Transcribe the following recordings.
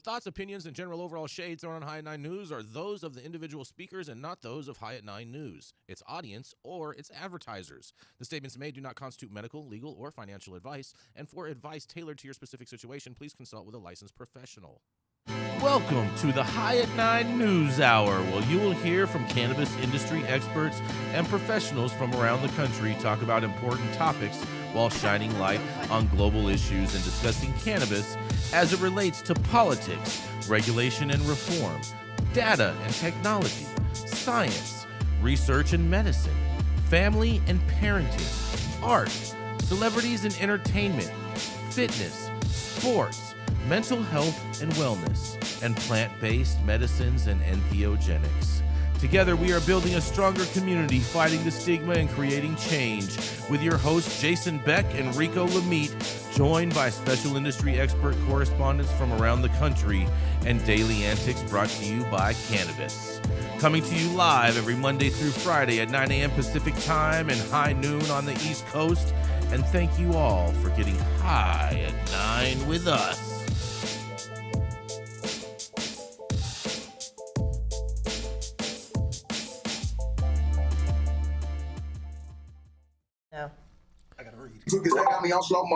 thoughts, opinions, and general overall shade thrown on High at 9 News are those of the individual speakers and not those of High at 9 News, its audience, or its advertisers. The statements made do not constitute medical, legal, or financial advice, and for advice tailored to your specific situation, please consult with a licensed professional. Welcome to the High at 9 News Hour, where you will hear from cannabis industry experts and professionals from around the country talk about important topics while shining light on global issues and discussing cannabis as it relates to politics, regulation and reform, data and technology, science, research and medicine, family and parenting, art, celebrities and entertainment, fitness, sports, mental health and wellness, and plant-based medicines and entheogenics. Together, we are building a stronger community, fighting the stigma and creating change. With your hosts, Jason Beck and Rico Lamitte, joined by special industry expert correspondents from around the country, and daily antics brought to you by Cannabis. Coming to you live every Monday through Friday at 9 a.m. Pacific Time and high noon on the East Coast. And thank you all for getting high at 9 with us.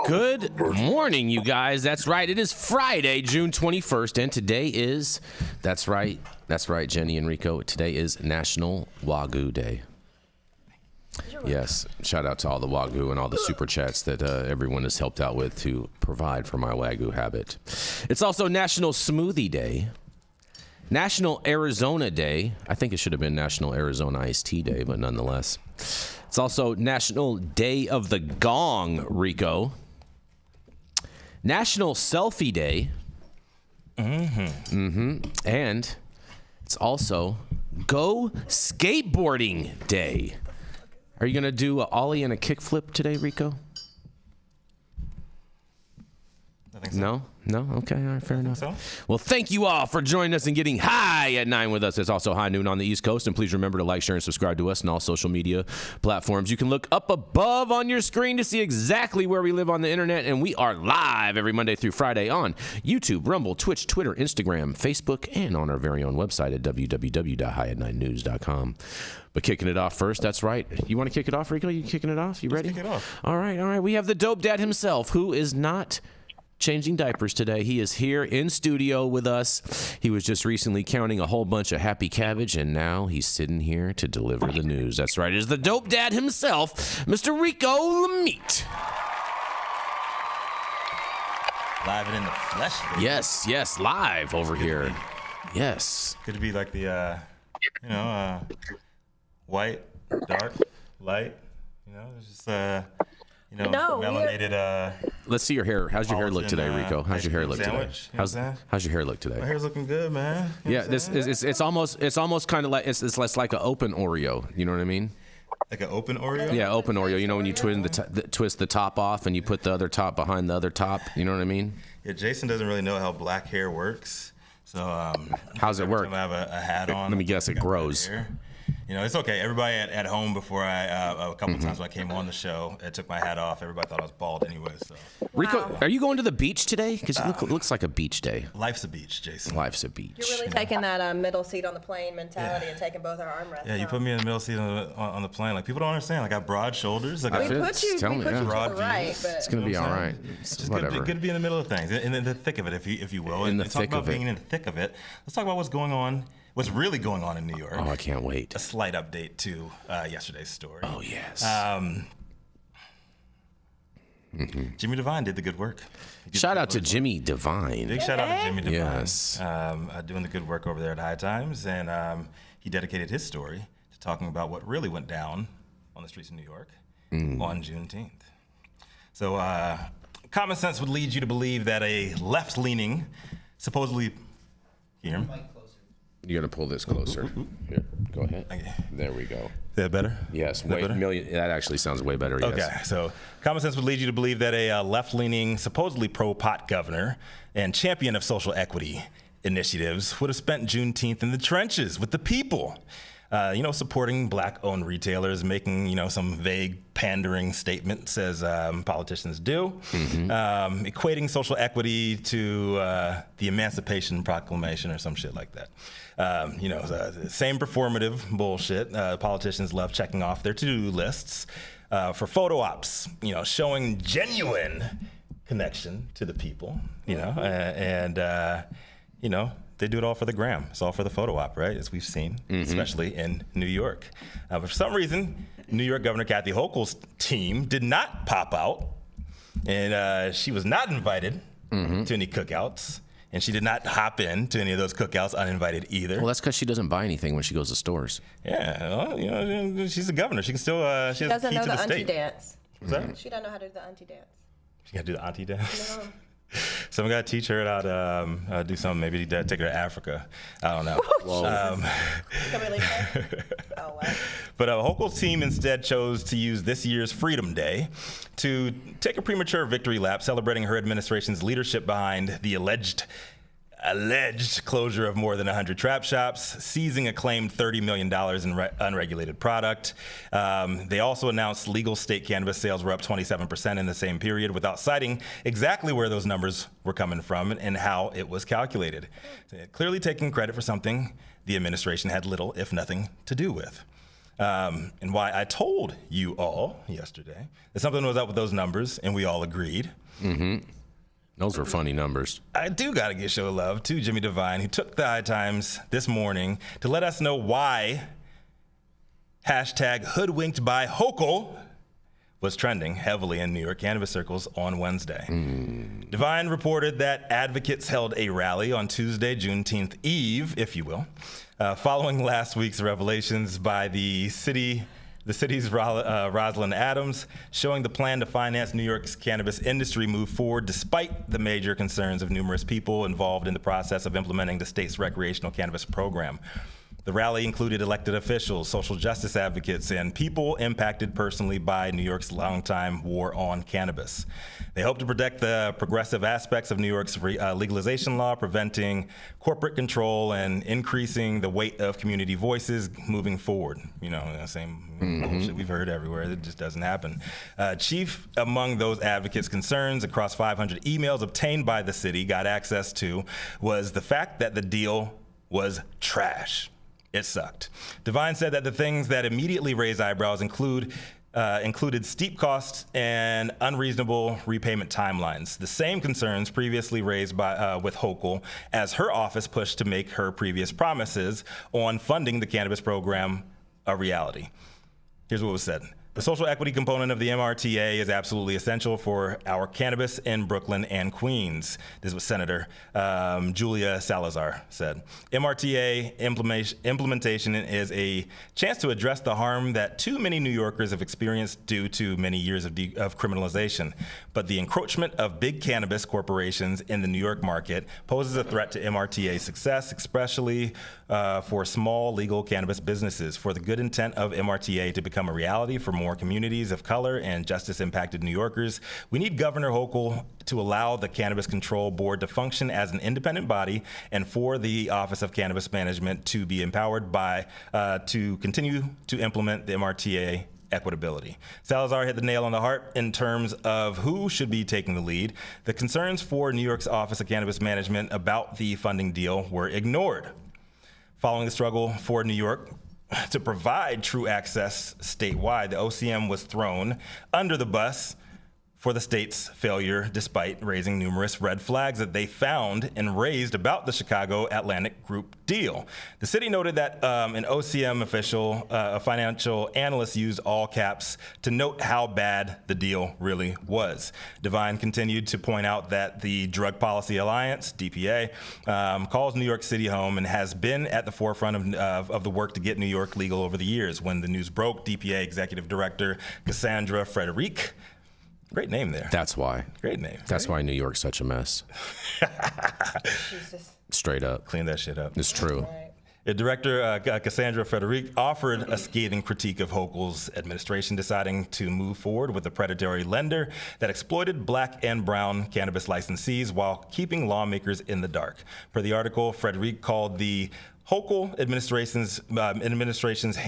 Good morning, you guys. That's right. It is Friday, June 21st, and today is, that's right, Jenny and Rico, today is National Wagyu Day. Yes, shout out to all the Wagyu and all the super chats that everyone has helped out with to provide for my Wagyu habit. It's also National Smoothie Day, National Arizona Day. I think it should have been National Arizona Iced Tea Day, but nonetheless. It's also National Day of the Gong, Rico. National Selfie Day. And it's also Go Skateboarding Day. Are you going to do an ollie and a kickflip today, Rico? I think so. No? Okay, all right, fair enough. So? Well, thank you all for joining us and getting high at 9 with us. It's also high noon on the East Coast, and please remember to like, share, and subscribe to us on all social media platforms. You can look up above on your screen to see exactly where we live on the internet, and we are live every Monday through Friday on YouTube, Rumble, Twitch, Twitter, Instagram, Facebook, and on our very own website at www.highat9news.com. But kicking it off first, that's right. You want to kick it off, Rico? You kicking it off? You ready? Let's kick it off. All right. We have the dope dad himself, who is not changing diapers today. He is here in studio with us. He was just recently counting a whole bunch of happy cabbage, and now he's sitting here to deliver the news. That's right. It is the dope dad himself, Mr. Rico Lamitte. Live and in the flesh, baby. Yes, live over here. Yes. Good to be like the, white, dark, light. It's just, melanated. Let's see your hair. How's your hair look today, Rico? How's your hair look today? How's your hair look today? My hair's looking good, man. It's almost kind of like it's less like an open Oreo. You know what I mean? Like an open Oreo? Yeah, open Oreo. You know when you twist the top off and you put the other top behind the other top. You know what I mean? Yeah, Jason doesn't really know how black hair works. So how's it work? I have a hat on. Let me guess, it grows. It's okay. Everybody at home before a couple times when I came on the show, I took my hat off. Everybody thought I was bald anyway. So. Rico, are you going to the beach today? Because it looks like a beach day. Life's a beach, Jason. Life's a beach. You're really taking that middle seat on the plane mentality and taking both our armrests. Yeah, you put me in the middle seat on the plane. Like, people don't understand. I got broad shoulders. We put you to the right, but it's gonna be all right. It's just good to be in the middle of things, in the thick of it, if you will. In the thick thick of it. Being in the thick of it. Let's talk about what's really going on in New York. Oh, I can't wait. A slight update to yesterday's story. Oh, yes. Jimmy Devine did the good work. Shout out to Jimmy Devine. Big shout out to Jimmy Devine. Yes. Doing the good work over there at High Times. And he dedicated his story to talking about what really went down on the streets of New York on Juneteenth. So common sense would lead you to believe that a left-leaning, supposedly... Hear him? You got to pull this closer. Here, go ahead. Okay. There we go. Is that better? Yes. Better? That actually sounds way better. Yes. Okay. So common sense would lead you to believe that a left-leaning, supposedly pro-pot governor and champion of social equity initiatives would have spent Juneteenth in the trenches with the people. Supporting black-owned retailers, making, some vague pandering statements as politicians do, equating social equity to the Emancipation Proclamation or some shit like that. Same performative bullshit. Politicians love checking off their to-do lists for photo ops, showing genuine connection to the people, they do it all for the gram. It's all for the photo op, right? As we've seen, especially in New York. But for some reason, New York Governor Kathy Hochul's team did not pop out, and she was not invited to any cookouts, and she did not hop in to any of those cookouts uninvited either. Well, that's because she doesn't buy anything when she goes to stores. Yeah, well, she's a governor. She can still. She doesn't know the auntie dance. What's that? She doesn't know how to do the auntie dance. She got to do the auntie dance. No. Someone got to teach her how to do something. Maybe take her to Africa. I don't know. Can we leave her? Oh, wow. But Hochul's team instead chose to use this year's Freedom Day to take a premature victory lap, celebrating her administration's leadership behind the alleged closure of more than 100 trap shops, seizing a claimed $30 million in unregulated product. They also announced legal state cannabis sales were up 27% in the same period, without citing exactly where those numbers were coming from and how it was calculated. Clearly taking credit for something the administration had little, if nothing, to do with. And why I told you all yesterday that something was up with those numbers, and we all agreed. Those were funny numbers. I do got to give show love to Jimmy Devine, who took the High Times this morning to let us know why #hoodwinked by Hochul was trending heavily in New York cannabis circles on Wednesday. Devine reported that advocates held a rally on Tuesday, Juneteenth Eve, if you will, following last week's revelations by the city's Rosalind Adams, showing the plan to finance New York's cannabis industry move forward despite the major concerns of numerous people involved in the process of implementing the state's recreational cannabis program. The rally included elected officials, social justice advocates, and people impacted personally by New York's longtime war on cannabis. They hope to protect the progressive aspects of New York's legalization law, preventing corporate control and increasing the weight of community voices moving forward. Same bullshit we've heard everywhere. It just doesn't happen. Chief among those advocates' concerns across 500 emails obtained by the city got access to was the fact that the deal was trash. It sucked. Devine said that the things that immediately raised eyebrows included steep costs and unreasonable repayment timelines, the same concerns previously raised by with Hochul as her office pushed to make her previous promises on funding the cannabis program a reality. Here's what was said. The social equity component of the MRTA is absolutely essential for our cannabis in Brooklyn and Queens. This is what Senator Julia Salazar said. MRTA implementation is a chance to address the harm that too many New Yorkers have experienced due to many years of criminalization. But the encroachment of big cannabis corporations in the New York market poses a threat to MRTA's success, especially for small legal cannabis businesses. For the good intent of MRTA to become a reality for more communities of color and justice-impacted New Yorkers, we need Governor Hochul to allow the Cannabis Control Board to function as an independent body, and for the Office of Cannabis Management to be empowered to continue to implement the MRTA equitability. Salazar hit the nail on the heart in terms of who should be taking the lead. The concerns for New York's Office of Cannabis Management about the funding deal were ignored. Following the struggle for New York to provide true access statewide, the OCM was thrown under the bus for the state's failure, despite raising numerous red flags that they found and raised about the Chicago Atlantic Group deal. The city noted that an OCM official, a financial analyst, used all caps to note how bad the deal really was. Devine continued to point out that the Drug Policy Alliance, DPA, calls New York City home and has been at the forefront of the work to get New York legal over the years. When the news broke, DPA Executive Director Cassandra Frederic, great name there. That's why. Great name. That's why New York's such a mess. Jesus. Straight up. Clean that shit up. It's true. Right. Director Cassandra Frederic offered a scathing critique of Hochul's administration, deciding to move forward with a predatory lender that exploited black and brown cannabis licensees while keeping lawmakers in the dark. Per the article, Frederic called the Hochul administration's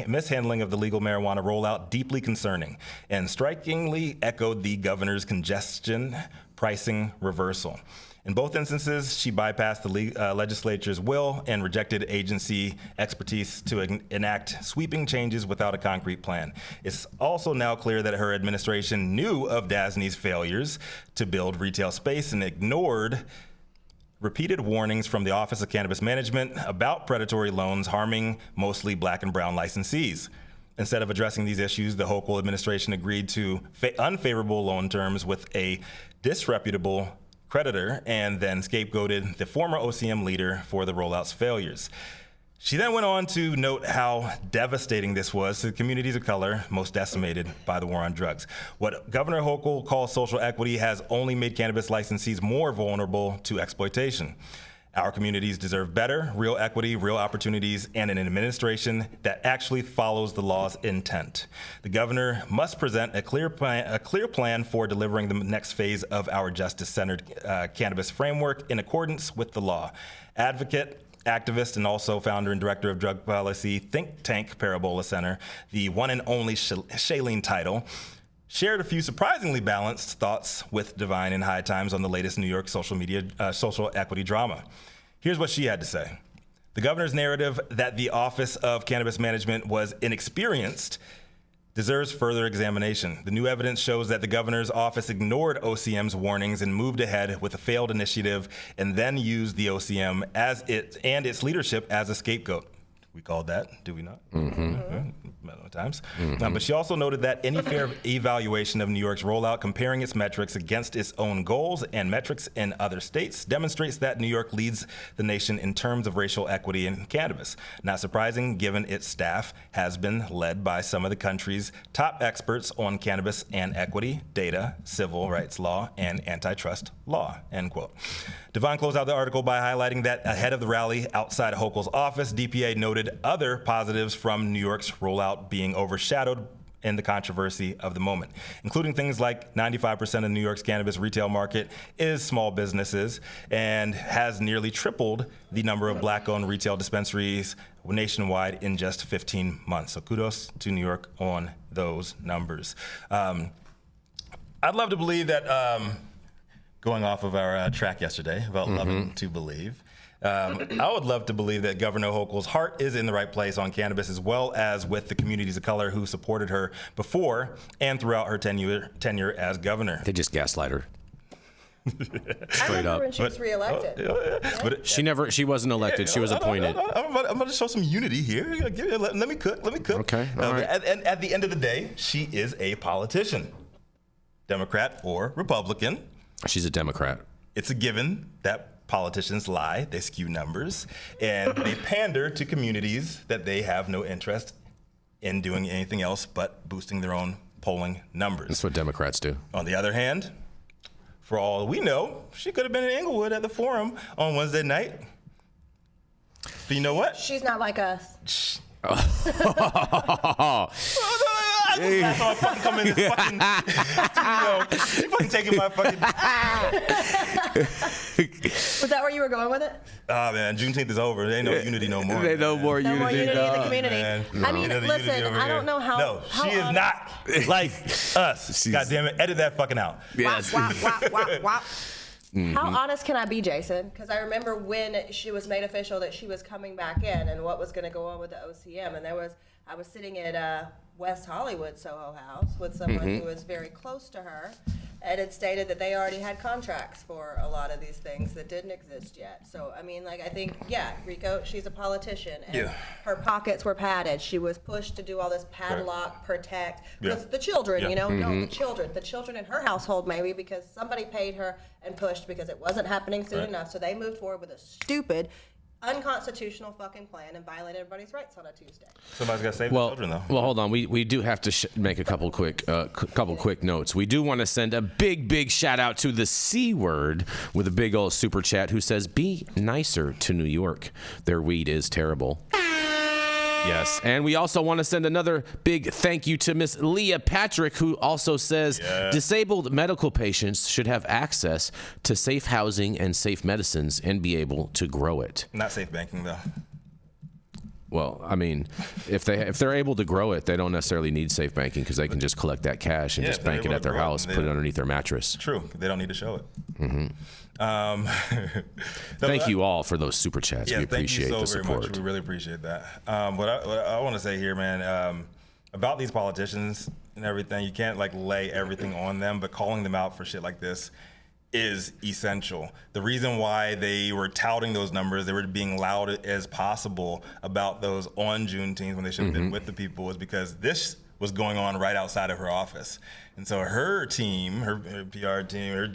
mishandling of the legal marijuana rollout deeply concerning and strikingly echoed the governor's congestion pricing reversal. In both instances, she bypassed the legislature's will and rejected agency expertise to enact sweeping changes without a concrete plan. It's also now clear that her administration knew of Dasney's failures to build retail space and ignored repeated warnings from the Office of Cannabis Management about predatory loans harming mostly black and brown licensees. Instead of addressing these issues, the Hochul administration agreed to unfavorable loan terms with a disreputable creditor and then scapegoated the former OCM leader for the rollout's failures. She then went on to note how devastating this was to the communities of color most decimated by the war on drugs. What Governor Hochul calls social equity has only made cannabis licensees more vulnerable to exploitation. Our communities deserve better, real equity, real opportunities, and an administration that actually follows the law's intent. The governor must present a clear plan for delivering the next phase of our justice-centered cannabis framework in accordance with the law. Advocate, activist, and also founder and director of drug policy think tank Parabola Center, the one and only Shailene Title, shared a few surprisingly balanced thoughts with Divine in High Times on the latest New York social equity drama. Here's what she had to say. The governor's narrative that the Office of Cannabis Management was inexperienced deserves further examination. The new evidence shows that the governor's office ignored OCM's warnings and moved ahead with a failed initiative and then used the OCM and its leadership as a scapegoat. We called that, do we not? Many times. But she also noted that any fair evaluation of New York's rollout, comparing its metrics against its own goals and metrics in other states, demonstrates that New York leads the nation in terms of racial equity in cannabis. Not surprising, given its staff has been led by some of the country's top experts on cannabis and equity, data, civil rights law, and antitrust law, end quote. Devine closed out the article by highlighting that ahead of the rally outside Hochul's office, DPA noted other positives from New York's rollout being overshadowed in the controversy of the moment, including things like 95% of New York's cannabis retail market is small businesses and has nearly tripled the number of black-owned retail dispensaries nationwide in just 15 months. So kudos to New York on those numbers. I'd love to believe that, going off of our track yesterday about loving to believe, I would love to believe that Governor Hochul's heart is in the right place on cannabis, as well as with the communities of color who supported her before and throughout her tenure as governor. They just gaslight her. I remember when she was reelected. But She wasn't elected. She was appointed. I'm about to show some unity here. Let me cook. Okay, all right. And at the end of the day, she is a politician, Democrat or Republican. She's a Democrat. It's a given that politicians lie, they skew numbers, and they pander to communities that they have no interest in doing anything else but boosting their own polling numbers. That's what Democrats do. On the other hand, for all we know, she could have been in Inglewood at the Forum on Wednesday night. But you know what? She's not like us. I saw her fucking come in this fucking studio. She fucking taking my fucking... Was that where you were going with it? Oh, man, Juneteenth is over. There ain't no unity no more. There ain't no more No more unity. unity in the community. man. I mean, No. listen, I don't know how... No, she is not like us. God damn it, edit that fucking out. Yes. Wop. How honest can I be, Jason? Because I remember when she was made official that she was coming back in and what was going to go on with the OCM. And I was sitting at West Hollywood Soho House with someone who was very close to her, and it stated that they already had contracts for a lot of these things that didn't exist yet. So, I mean, like, I think, yeah, Rico, she's a politician, and her pockets were padded. She was pushed to do all this padlock, protect, because the children, the children in her household maybe, because somebody paid her and pushed because it wasn't happening soon enough. So they moved forward with a stupid unconstitutional fucking plan and violated everybody's rights on a Tuesday. Somebody's got to save the children, though. Well, hold on. We do have to make a couple quick notes. We do want to send a big shout out to the C word with a big old super chat who says, "Be nicer to New York. Their weed is terrible." Yes, and we also want to send another big thank you to Miss Leah Patrick, who also says disabled medical patients should have access to safe housing and safe medicines and be able to grow it. Not safe banking, though. Well, I mean, if they're able to grow it, they don't necessarily need safe banking because they can just collect that cash and just bank it at their house, put it underneath their mattress. True, they don't need to show it. Mm-hmm. Thank you all for those super chats. We appreciate the support. Very much. We really appreciate that. What I want to say here, man, about these politicians and everything, you can't like lay everything on them, but calling them out for shit like this is essential. The reason why they were touting those numbers, they were being loud as possible about those on Juneteenth when they should have been with the people, was because this was going on right outside of her office. And so her team, her PR team,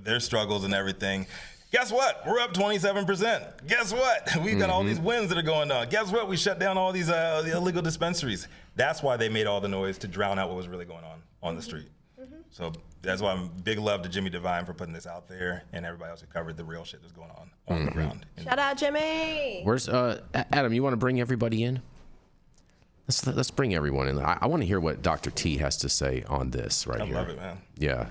their struggles and everything, guess what? We're up 27%. Guess what? We've got all these wins that are going on. Guess what? We shut down all these the illegal dispensaries. That's why they made all the noise to drown out what was really going on the street. So that's why I'm big love to Jimmy Devine for putting this out there and everybody else who covered the real shit that's going on the ground. Shout out, Jimmy. Where's Adam? You want to bring everybody in? Let's bring everyone in. I want to hear what Dr. T has to say on this right here. I love it, man. Yeah.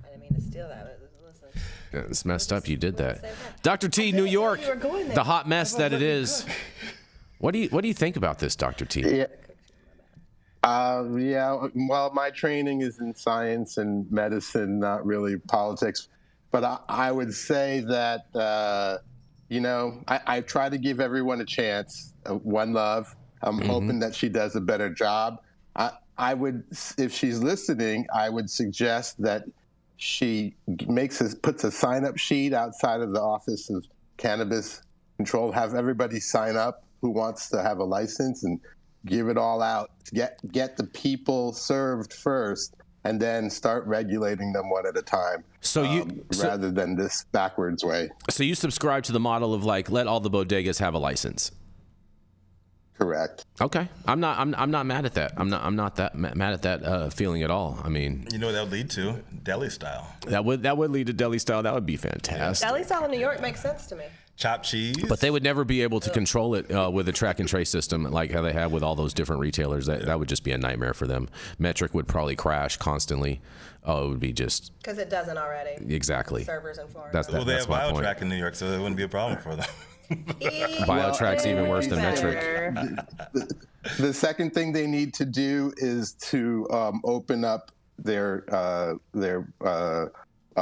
I didn't mean to steal that. Listen. Yeah, it's messed up. You did that. Dr. T, New York, the hot mess that it is. What do you think about this, Dr. T? Yeah. Well, my training is in science and medicine, not really politics. But I would say that, I try to give everyone a chance. One love. I'm hoping that she does a better job. I would, if she's listening, I would suggest that she puts a sign-up sheet outside of the Office of Cannabis Control, have everybody sign up who wants to have a license and give it all out. Get the people served first, and then start regulating them one at a time. So rather than this backwards way. So you subscribe to the model of like let all the bodegas have a license. Correct. Okay, I'm not mad at that. I'm not that mad at that feeling at all. I mean, you know what that would lead to? Deli style. That would lead to deli style. That would be fantastic. Deli style in New York makes sense to me. Chopped cheese. But they would never be able to control it with a track and trace system like how they have with all those different retailers. That would just be a nightmare for them. Metric would probably crash constantly. Oh, it would be just because it doesn't already. Exactly. Servers in Florida. They have BioTrack in New York, so it wouldn't be a problem for them. BioTrack's even worse than Metric. The second thing they need to do is to open up their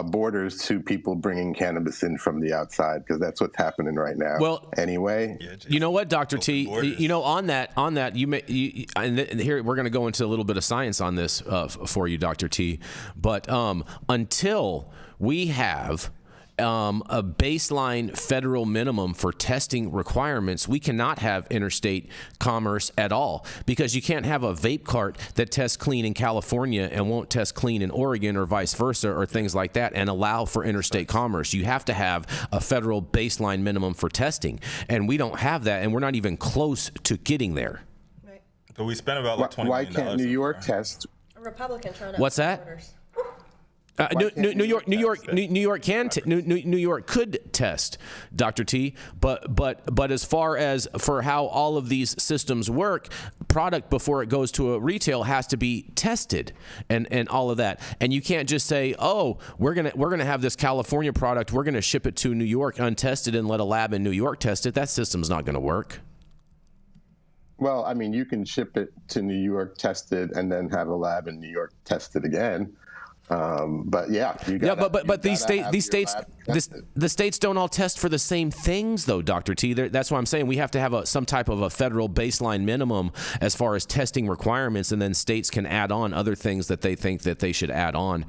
borders to people bringing cannabis in from the outside, because that's what's happening right now. Well, anyway, you know what, Dr. T, on that, and here we're going to go into a little bit of science on this for you, Dr. T. But until we have a baseline federal minimum for testing requirements, we cannot have interstate commerce at all, because you can't have a vape cart that tests clean in California and won't test clean in Oregon or vice versa or things like that and allow for interstate commerce. You have to have a federal baseline minimum for testing, and we don't have that, and we're not even close to getting there. Right. But we spent about like $20 million. Why can't New York test? A Republican trying to. What's that? Borders. New York could test, Dr. T, but as far as for how all of these systems work, product before it goes to a retail has to be tested and all of that. And you can't just say, oh, we're gonna have this California product, we're gonna ship it to New York untested and let a lab in New York test it. That system's not gonna work. Well, I mean, you can ship it to New York, test it, and then have a lab in New York test it again. But yeah, the states don't all test for the same things, though, Dr. T. That's why I'm saying we have to have some type of a federal baseline minimum as far as testing requirements, and then states can add on other things that they think that they should add on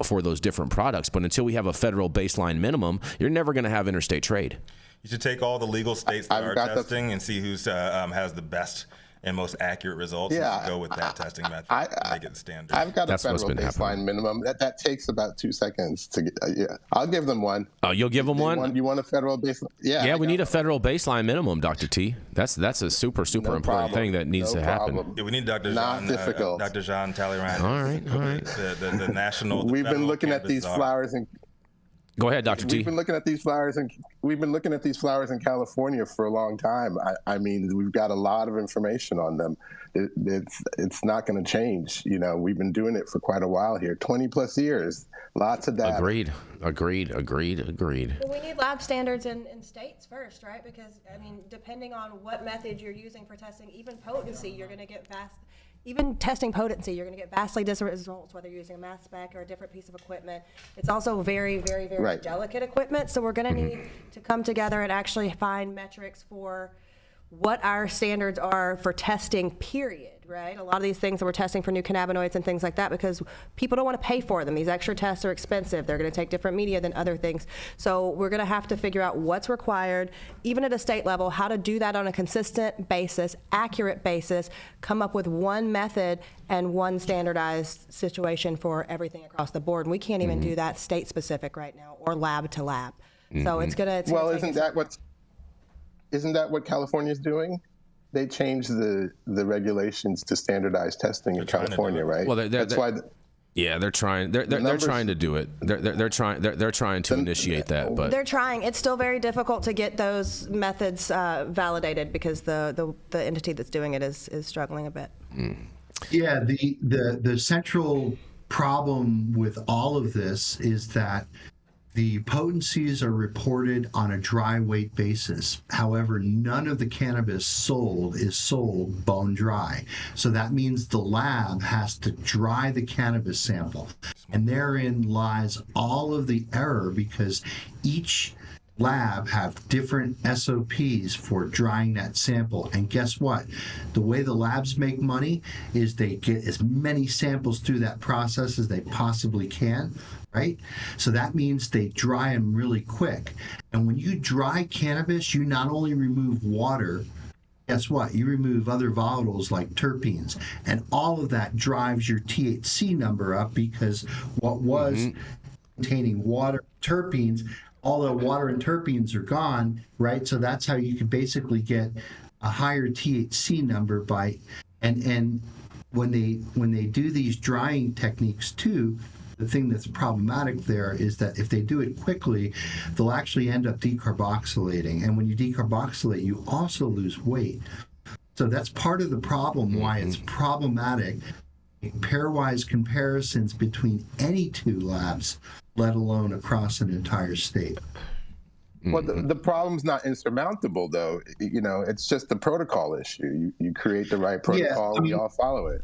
for those different products. But until we have a federal baseline minimum, you're never going to have interstate trade. You should take all the legal states that are testing and see who's has the best and most accurate results, Yeah, you should go with that testing method. Make it the standard. I've got That's a what's federal been happening. baseline minimum. That takes about 2 seconds to get. Yeah, I'll give them one. Oh, you'll give them one? You want a federal baseline? Yeah. Yeah, I we got need a one. federal baseline minimum, Dr. T. That's a super No important problem. thing that needs No to happen. problem. Yeah, we need Dr. Not Jean, difficult. Dr. Jean Talleyrand. All right. The national. We've been looking at these flowers. flowers and Go ahead, Dr. T. we've been looking at these flowers in California for a long time. I mean, we've got a lot of information on them. It's not going to change. You know, we've been doing it for quite a while here, 20 plus years. Lots of data. Agreed. Well, we need lab standards in states first, right? Because, I mean, depending on what method you're using for testing, even potency, you're going to get even testing potency, you're going to get vastly different results, whether you're using a mass spec or a different piece of equipment. It's also very, very, very Right. delicate equipment. So we're going to need to come together and actually find metrics for what our standards are for testing, period, right? A lot of these things that we're testing for new cannabinoids and things like that, because people don't want to pay for them. These extra tests are expensive. They're going to take different media than other things. So we're going to have to figure out what's required, even at a state level, how to do that on a consistent basis, accurate basis, come up with one method and one standardized situation for everything across the board. And we can't even do that state specific right now or lab to lab. So it's going to Well, isn't that what California's doing? They changed the regulations to standardized testing in trying to do California, it. right? Well, that's why. Yeah, they're trying. They're numbers- trying to do it. They're trying to initiate that, but They're trying. It's still very difficult to get those methods validated because the entity that's doing it is struggling a bit. Yeah, the central problem with all of this is that the potencies are reported on a dry weight basis. However, none of the cannabis sold is sold bone dry. So that means the lab has to dry the cannabis sample. And therein lies all of the error, because each lab have different SOPs for drying that sample. And guess what? The way the labs make money is they get as many samples through that process as they possibly can, right? So that means they dry them really quick. And when you dry cannabis, you not only remove water, guess what? You remove other volatiles like terpenes. And all of that drives your THC number up, because what was containing water, terpenes, all the water and terpenes are gone, right? So that's how you can basically get a higher THC number by, and when they do these drying techniques too, the thing that's problematic there is that if they do it quickly, they'll actually end up decarboxylating. And when you decarboxylate, you also lose weight. So that's part of the problem why it's problematic. Pairwise comparisons between any two labs, let alone across an entire state. Well, the problem's not insurmountable, though. You know, it's just a protocol issue. You create the right protocol, we all follow it.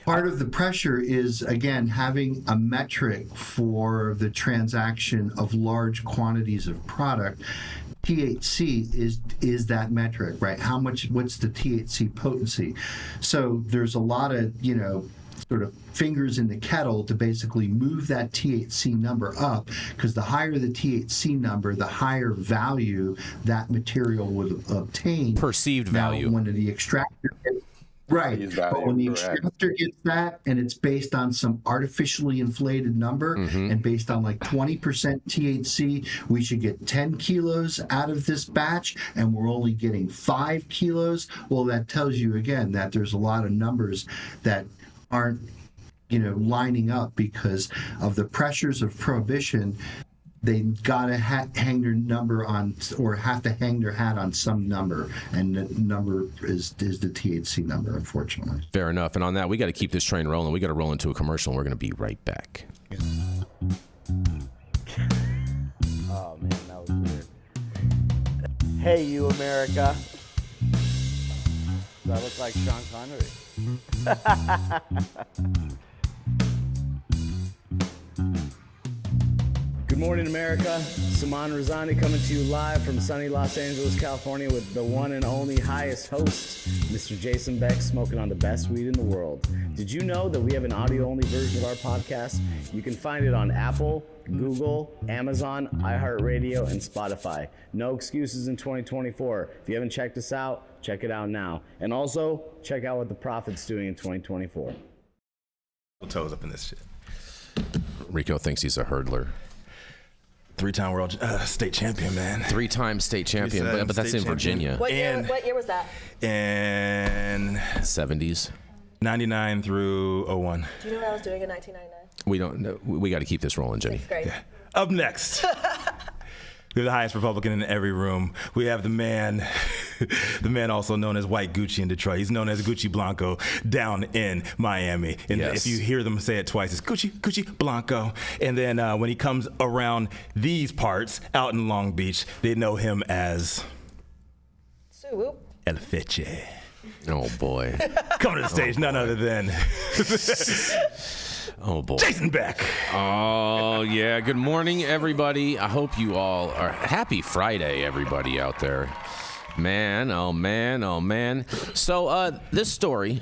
Part of the pressure is, again, having a metric for the transaction of large quantities of product. THC is that metric, right? What's the THC potency? So there's a lot of, sort of fingers in the kettle to basically move that THC number up, because the higher the THC number, the higher value that material would obtain. Perceived value. Now, when the extractor right, but when the extractor gets that and it's based on some artificially inflated number and based on like 20% THC, we should get 10 kilos out of this batch and we're only getting 5 kilos. Well, that tells you again that there's a lot of numbers that aren't, lining up because of the pressures of prohibition. They gotta hang their number on, or have to hang their hat on some number, and the number is the THC number, unfortunately. Fair enough. And on that, we got to keep this train rolling. We got to roll into a commercial, and we're going to be right back. Oh man, that was weird. Hey, you America. Do I look like Sean Connery? Good morning, America. Saman Razani coming to you live from sunny Los Angeles, California with the one and only highest host, Mr. Jason Beck, smoking on the best weed in the world. Did you know that we have an audio-only version of our podcast? You can find it on Apple, Google, Amazon, iHeartRadio, and Spotify. No excuses in 2024. If you haven't checked us out, check it out now. And also, check out what the Prophet's doing in 2024. Toes up in this shit. Rico thinks he's a hurdler. 3-time world state champion, man. 3-time state champion, but that's in Virginia. What year was that? In 70s. 99 through 01. Do you know what I was doing in 1999? We don't know. We got to keep this rolling, Jenny. 6th grade. Yeah. Up next, we have the highest Republican in every room. We have the man also known as White Gucci in Detroit. He's known as Gucci Blanco down in Miami. And yes. If you hear them say it twice, it's Gucci Blanco. And then when he comes around these parts out in Long Beach, they know him as Swoop. El Feche. Oh, boy. Coming to the stage, none other than oh, boy. Jason Beck. Oh, yeah. Good morning, everybody. I hope you all are happy Friday, everybody out there. Man, oh, man, oh, man. So this story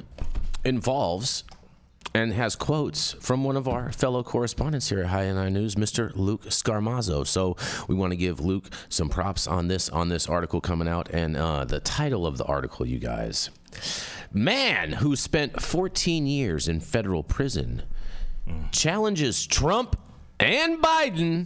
involves and has quotes from one of our fellow correspondents here at High and High News, Mr. Luke Scarmazzo. So we want to give Luke some props on this article coming out. And the title of the article, you guys. Man who spent 14 years in federal prison challenges Trump and Biden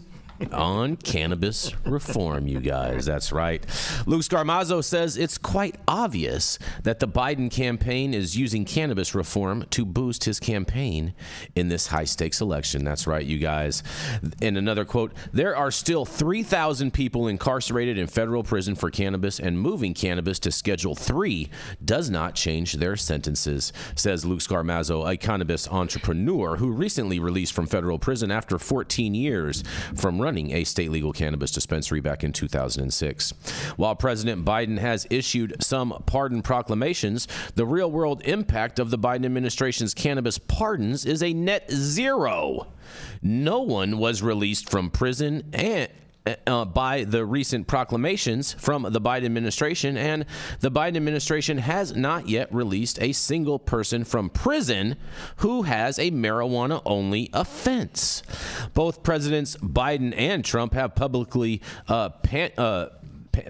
on cannabis reform, you guys. That's right. Luke Scarmazzo says it's quite obvious that the Biden campaign is using cannabis reform to boost his campaign in this high-stakes election. That's right, you guys. In another quote, there are still 3,000 people incarcerated in federal prison for cannabis, and moving cannabis to Schedule 3 does not change their sentences, says Luke Scarmazzo, a cannabis entrepreneur who recently released from federal prison after 14 years from running a state legal cannabis dispensary back in 2006. While President Biden has issued some pardon proclamations, the real-world impact of the Biden administration's cannabis pardons is a net zero. No one was released from prison by the recent proclamations from the Biden administration, and the Biden administration has not yet released a single person from prison who has a marijuana-only offense. Both Presidents Biden and Trump have publicly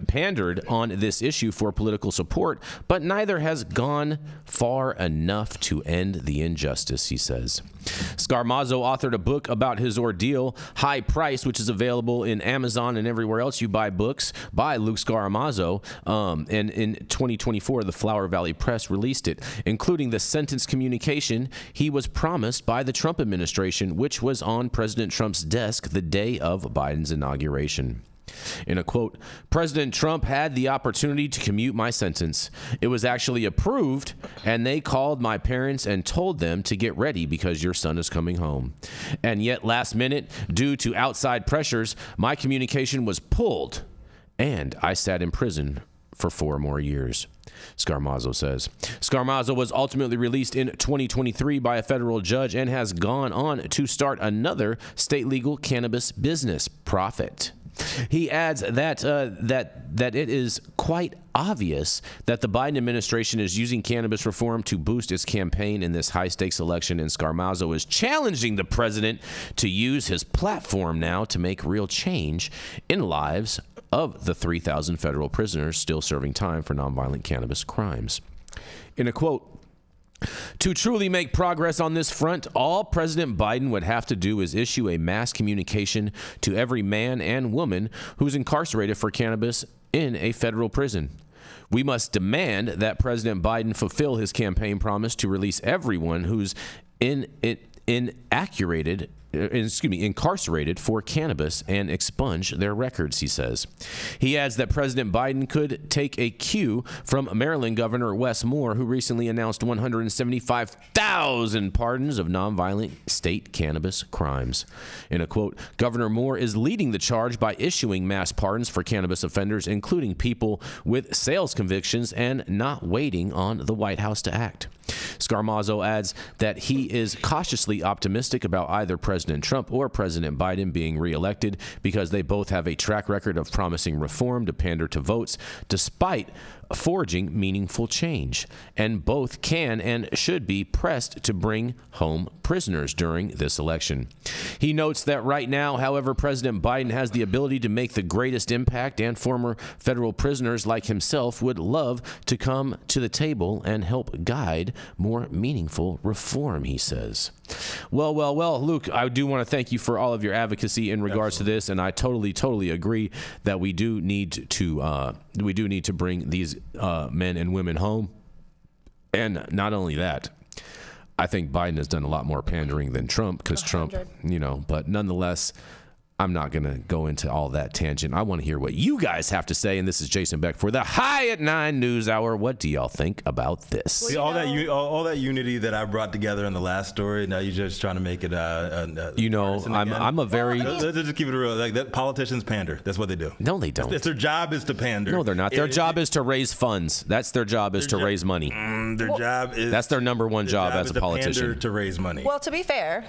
pandered on this issue for political support, but neither has gone far enough to end the injustice, he says. Scarmazzo authored a book about his ordeal, High Price, which is available in Amazon and everywhere else you buy books, by Luke Scarmazzo. And in 2024, the Flower Valley Press released it, including the sentence communication he was promised by the Trump administration, which was on President Trump's desk the day of Biden's inauguration. In a quote, President Trump had the opportunity to commute my sentence. It was actually approved, and they called my parents and told them to get ready because your son is coming home. And yet last minute, due to outside pressures, my communication was pulled, and I sat in prison for 4 more years. Scarmazzo says. Scarmazzo was ultimately released in 2023 by a federal judge and has gone on to start another state legal cannabis business, Profit. He adds that it is quite obvious that the Biden administration is using cannabis reform to boost its campaign in this high-stakes election, and Scarmazzo is challenging the president to use his platform now to make real change in lives of the 3,000 federal prisoners still serving time for nonviolent cannabis crimes. In a quote, to truly make progress on this front, all President Biden would have to do is issue a mass communication to every man and woman who's incarcerated for cannabis in a federal prison. We must demand that President Biden fulfill his campaign promise to release everyone who's incarcerated for cannabis and expunge their records, he says. He adds that President Biden could take a cue from Maryland Governor Wes Moore, who recently announced 175,000 pardons of nonviolent state cannabis crimes. In a quote, Governor Moore is leading the charge by issuing mass pardons for cannabis offenders, including people with sales convictions, and not waiting on the White House to act. Scarmazzo adds that he is cautiously optimistic about either President Trump or President Biden being reelected because they both have a track record of promising reform to pander to votes despite forging meaningful change, and both can and should be pressed to bring home prisoners during this election. He notes that right now, however, President Biden has the ability to make the greatest impact, and former federal prisoners like himself would love to come to the table and help guide more meaningful reform, he says. Well, Luke, I do want to thank you for all of your advocacy in regards to this, and I totally agree that we do need to bring these men and women home. And not only that, I think Biden has done a lot more pandering than Trump, because Trump, but nonetheless, I'm not going to go into all that tangent. I want to hear what you guys have to say. And this is Jason Beck for the High at 9 News Hour. What do y'all think about this? See, all that unity that I brought together in the last story, now you're just trying to make it I'm a very... Let's just keep it real. Like, that politicians pander. That's what they do. No, they don't. It's their job is to pander. No, they're not. Their job is to raise funds. That's their job, is to raise money. That's their number one job as a politician. To raise money. Well, to be fair,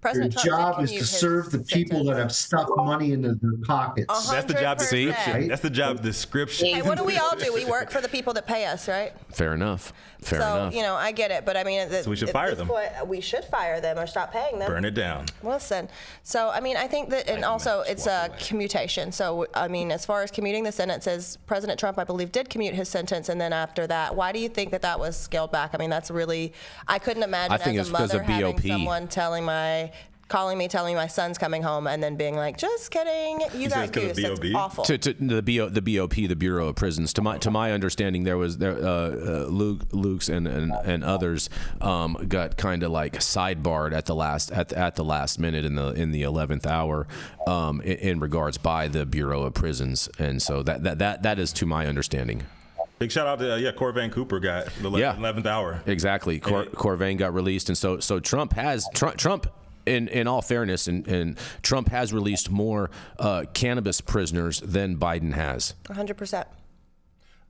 President Your Trump job is to serve the people that have stuffed money into their pockets. That's the job 100%. description. That's the job description. Hey, what do we all do? We work for the people that pay us, right? Fair enough. Fair enough. I get it, but I mean, so we should fire them. We should fire them or stop paying them. Burn it down. Listen, so I mean, I think that, and also it's a commutation. So I mean, as far as commuting the sentences, President Trump, I believe, did commute his sentence, and then after that, why do you think that was scaled back? I mean, that's really, I couldn't imagine as a mother having someone calling me, telling me my son's coming home, and then being like, "Just kidding, you got goose." That's awful. To the BOP, the Bureau of Prisons. To my understanding, Luke's and others got kind of like sidebarred at the last minute in the 11th hour in regards by the Bureau of Prisons, and so that is to my understanding. Big shout out to Corvain Cooper got the 11th hour. Exactly, Corvain got released, and so Trump. In all fairness, and Trump has released more cannabis prisoners than Biden has. 100%.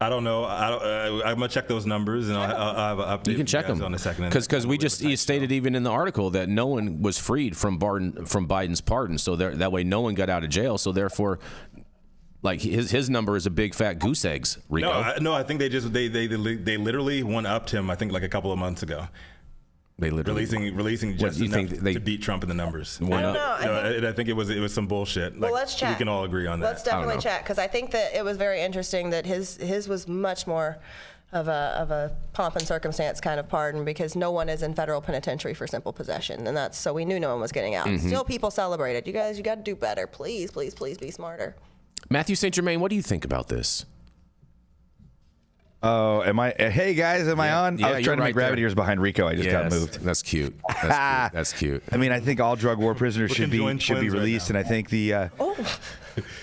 I don't know. I'm gonna check those numbers, and I'll have an update. You can check them on a second. Because he stated even in the article that no one was freed from Biden's pardon. So that way, no one got out of jail. So therefore, like his number is a big fat goose eggs. Rico. No, I think they literally one-upped him. I think like a couple of months ago. They literally releasing just enough to beat Trump in the numbers. I don't know. I think it was some bullshit. Well, let's check. We can all agree on that. Let's definitely check, because I think that it was very interesting that his was much more of a pomp and circumstance kind of pardon, because no one is in federal penitentiary for simple possession, and so we knew no one was getting out. Mm-hmm. Still, people celebrated. You guys, you got to do better. Please be smarter. Mathieu St. Germain, what do you think about this? Oh, hey guys, am I on? Yeah, I was trying to make rabbit ears behind Rico. I just got moved. That's cute. That's cute. I mean, I think all drug war prisoners should be released, and I think I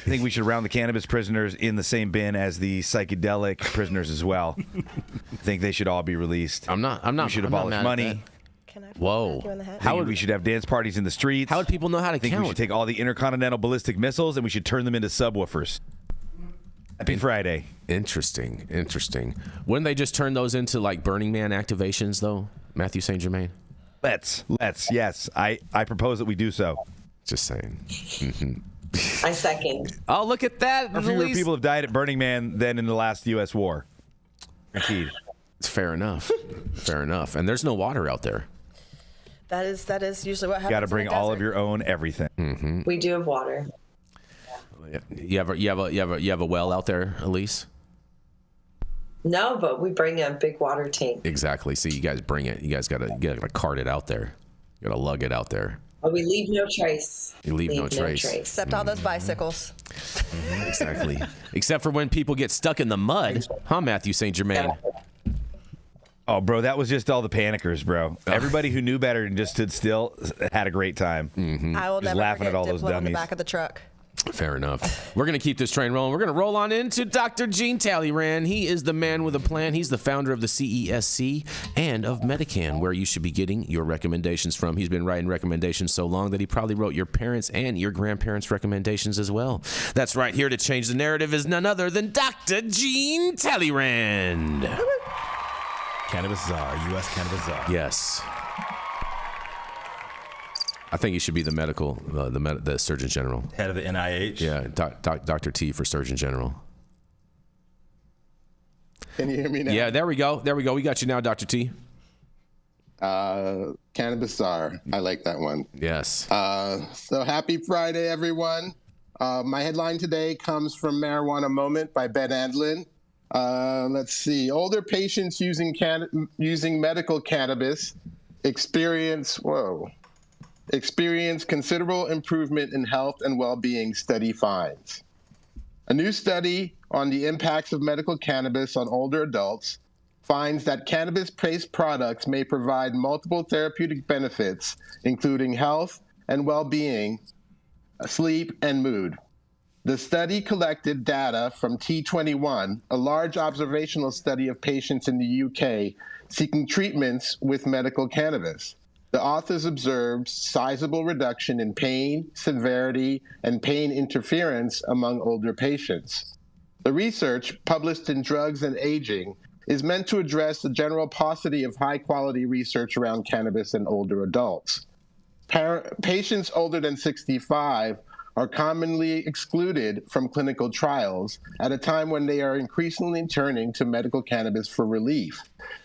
think we should round the cannabis prisoners in the same bin as the psychedelic prisoners as well. I think they should all be released. I'm not. We should abolish money. We should have dance parties in the streets. How would people know how to count? We should take all the intercontinental ballistic missiles and we should turn them into subwoofers. Happy Friday. Interesting. Wouldn't they just turn those into like Burning Man activations, though, Mathieu St. Germain? Let's. Yes, I propose that we do so. Just saying. Mm-hmm. I second. Oh, look at that! Fewer people have died at Burning Man than in the last U.S. war. Guaranteed. It's fair enough. And there's no water out there. That is usually what happens. You got to bring all of your own everything. Mm-hmm. We do have water. You have a well out there, Elise? No, but we bring a big water tank. Exactly. See, you guys bring it. You guys gotta cart it out there. You gotta lug it out there. But we leave no trace. You leave no trace. Except all those bicycles. Mm-hmm. Exactly. Except for when people get stuck in the mud, huh, Mathieu St. Germain? Oh, bro, that was just all the panickers, bro. Everybody who knew better and just stood still had a great time. Mm-hmm. I will just never laughing forget at all those Diplo dummies. in the back of the truck. Fair enough. We're going to keep this train rolling. We're going to roll on into Dr. Gene Talleyrand. He is the man with a plan. He's the founder of the CESC and of Medican, where you should be getting your recommendations from. He's been writing recommendations so long that he probably wrote your parents' and your grandparents' recommendations as well. That's right. Here to change the narrative is none other than Dr. Gene Talleyrand. Cannabis czar, U.S. cannabis czar. Yes. I think he should be the the Surgeon General. Head of the NIH. Yeah, Dr. T for Surgeon General. Can you hear me now? Yeah, there we go. We got you now, Dr. T. Cannabis czar. I like that one. Yes. So happy Friday, everyone. My headline today comes from Marijuana Moment by Ben Andlin. Let's see. Older patients using medical cannabis experience considerable improvement in health and well-being, study finds. A new study on the impacts of medical cannabis on older adults finds that cannabis-based products may provide multiple therapeutic benefits, including health and well-being, sleep, and mood. The study collected data from T21, a large observational study of patients in the UK seeking treatments with medical cannabis. The authors observed sizable reduction in pain, severity, and pain interference among older patients. The research, published in Drugs and Aging, is meant to address the general paucity of high-quality research around cannabis in older adults. Patients older than 65 are commonly excluded from clinical trials at a time when they are increasingly turning to medical cannabis for relief.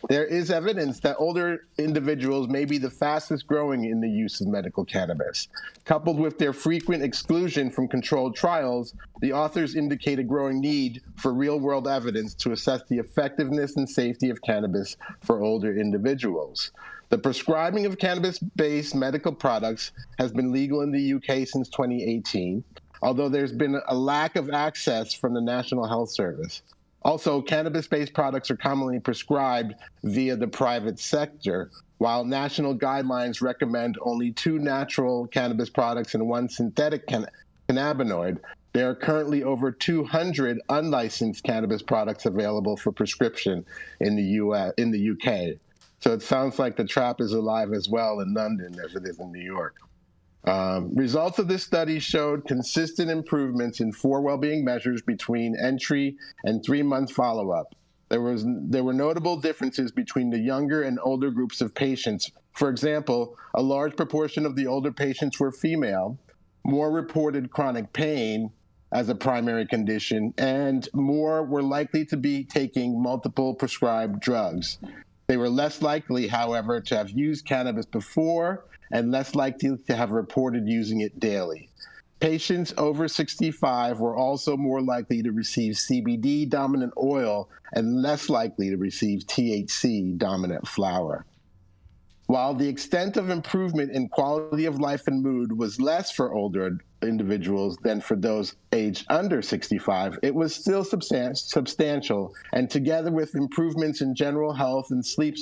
There is evidence that older individuals may be the fastest growing in the use of medical cannabis. Coupled with their frequent exclusion from controlled trials, the authors indicate a growing need for real-world evidence to assess the effectiveness and safety of cannabis for older individuals. The prescribing of cannabis-based medical products has been legal in the UK since 2018, although there's been a lack of access from the National Health Service. Also, cannabis-based products are commonly prescribed via the private sector, while national guidelines recommend only 2 natural cannabis products and 1 synthetic cannabinoid. There are currently over 200 unlicensed cannabis products available for prescription in the UK. So it sounds like the trap is alive as well in London as it is in New York. Results of this study showed consistent improvements in 4 well-being measures between entry and 3-month follow-up. There were notable differences between the younger and older groups of patients. For example, a large proportion of the older patients were female, more reported chronic pain as a primary condition, and more were likely to be taking multiple prescribed drugs. They were less likely, however, to have used cannabis before and less likely to have reported using it daily. Patients over 65 were also more likely to receive CBD-dominant oil and less likely to receive THC-dominant flower. While the extent of improvement in quality of life and mood was less for older individuals than for those aged under 65, it was still substantial, and together with improvements in general health and sleep,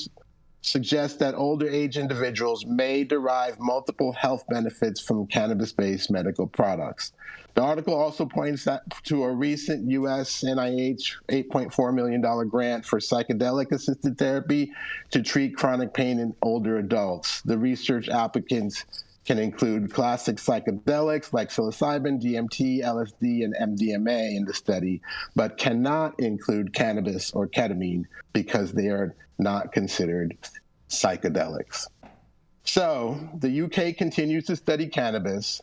suggests that older age individuals may derive multiple health benefits from cannabis-based medical products. The article also points to a recent U.S. NIH $8.4 million grant for psychedelic-assisted therapy to treat chronic pain in older adults. The research applicants can include classic psychedelics like psilocybin, DMT, LSD, and MDMA in the study, but cannot include cannabis or ketamine because they are not considered psychedelics. So the UK continues to study cannabis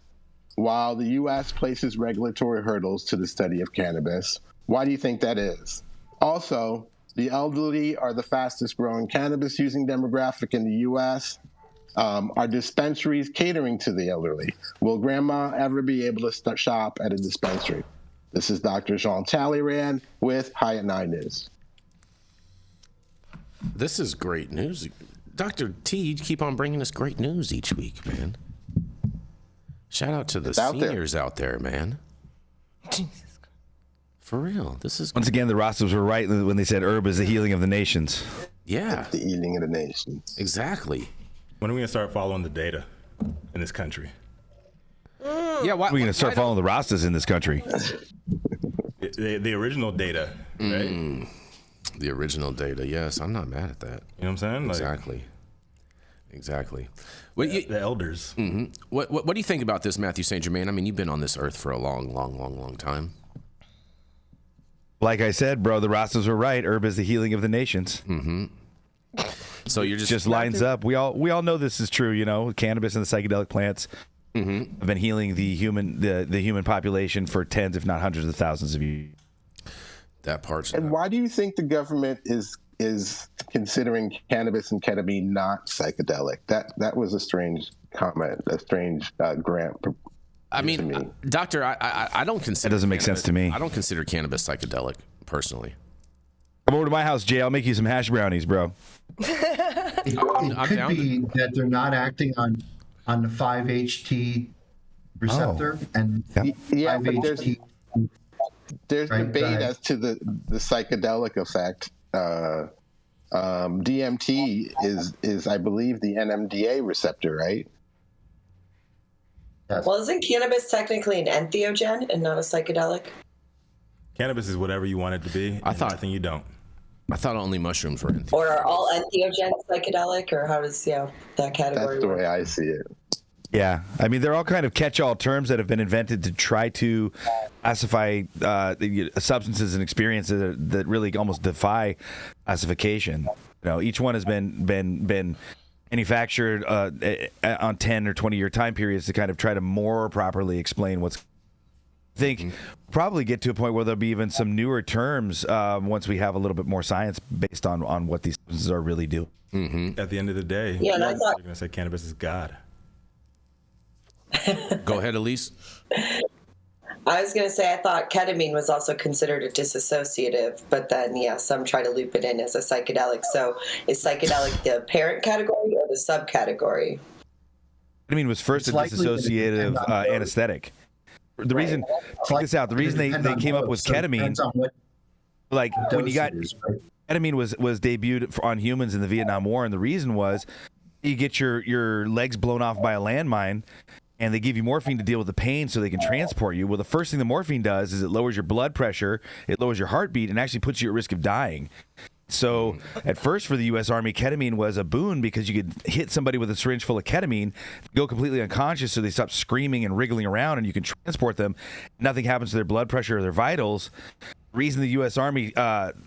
while the US places regulatory hurdles to the study of cannabis. Why do you think that is? Also, the elderly are the fastest growing cannabis using demographic in the US. Are dispensaries catering to the elderly? Will grandma ever be able to shop at a dispensary? This is Dr. Jean Talleyrand with High at 9 News. This is great news. Dr. T, you keep on bringing us great news each week, man. Shout out to the seniors out there, man. Jesus. For real. This is once again, the Rastas were right when they said herb is the healing of the nations. Yeah. The healing of the nations. Exactly. When are we going to start following the data in this country? Yeah, why are we going to start following the Rastas in this country? The original data, right? The original data, yes. I'm not mad at that. You know what I'm saying? Exactly. Exactly. The elders. Mm-hmm. What do you think about this, Mathieu St. Germain? I mean, you've been on this earth for a long time. Like I said, bro, the Rastas were right. Herb is the healing of the nations. Mm-hmm. So you're just lines up. We all know this is true. You know, cannabis and the psychedelic plants have been healing the human population for tens, if not hundreds of thousands of years. That part's. And why do you think the government is considering cannabis and ketamine not psychedelic? That was a strange comment, a strange grant. I mean, doctor, I don't consider that doesn't make sense to me. I don't consider cannabis psychedelic personally. Come over to my house, Jay. I'll make you some hash brownies, bro. It could be that they're not acting on the 5-HT receptor and yeah, but 5-HT. There's Right, debate as to the psychedelic effect. DMT is I believe the NMDA receptor, right? Yes. Well, isn't cannabis technically an entheogen and not a psychedelic? Cannabis is whatever you want it to be. I thought nothing you don't. I thought only mushrooms were entheogens. Or are all entheogens psychedelic, or how does that category That's the work? way I see it. Yeah, I mean, they're all kind of catch-all terms that have been invented to try to classify substances and experiences that really almost defy classification. You know, each one has been manufactured on 10 or 20-year time periods to kind of try to more properly explain what's. I think probably get to a point where there'll be even some newer terms once we have a little bit more science based on what these substances are really doing. At the end of the day, Yeah, and I you're thought going to say cannabis is God. Go ahead, Elise. I was going to say I thought ketamine was also considered a dissociative, but then some try to loop it in as a psychedelic. So is psychedelic the parent category or the subcategory? Ketamine was first a dissociative anesthetic. The reason, check this out, the reason they came up with ketamine, like when you got, ketamine was debuted on humans in the Vietnam War, and the reason was you get your legs blown off by a landmine, and they give you morphine to deal with the pain so they can transport you. Well, the first thing the morphine does is it lowers your blood pressure, it lowers your heartbeat, and actually puts you at risk of dying. So at first for the U.S. Army, ketamine was a boon because you could hit somebody with a syringe full of ketamine, go completely unconscious so they stop screaming and wriggling around, and you can transport them. Nothing happens to their blood pressure or their vitals. The reason the U.S. Army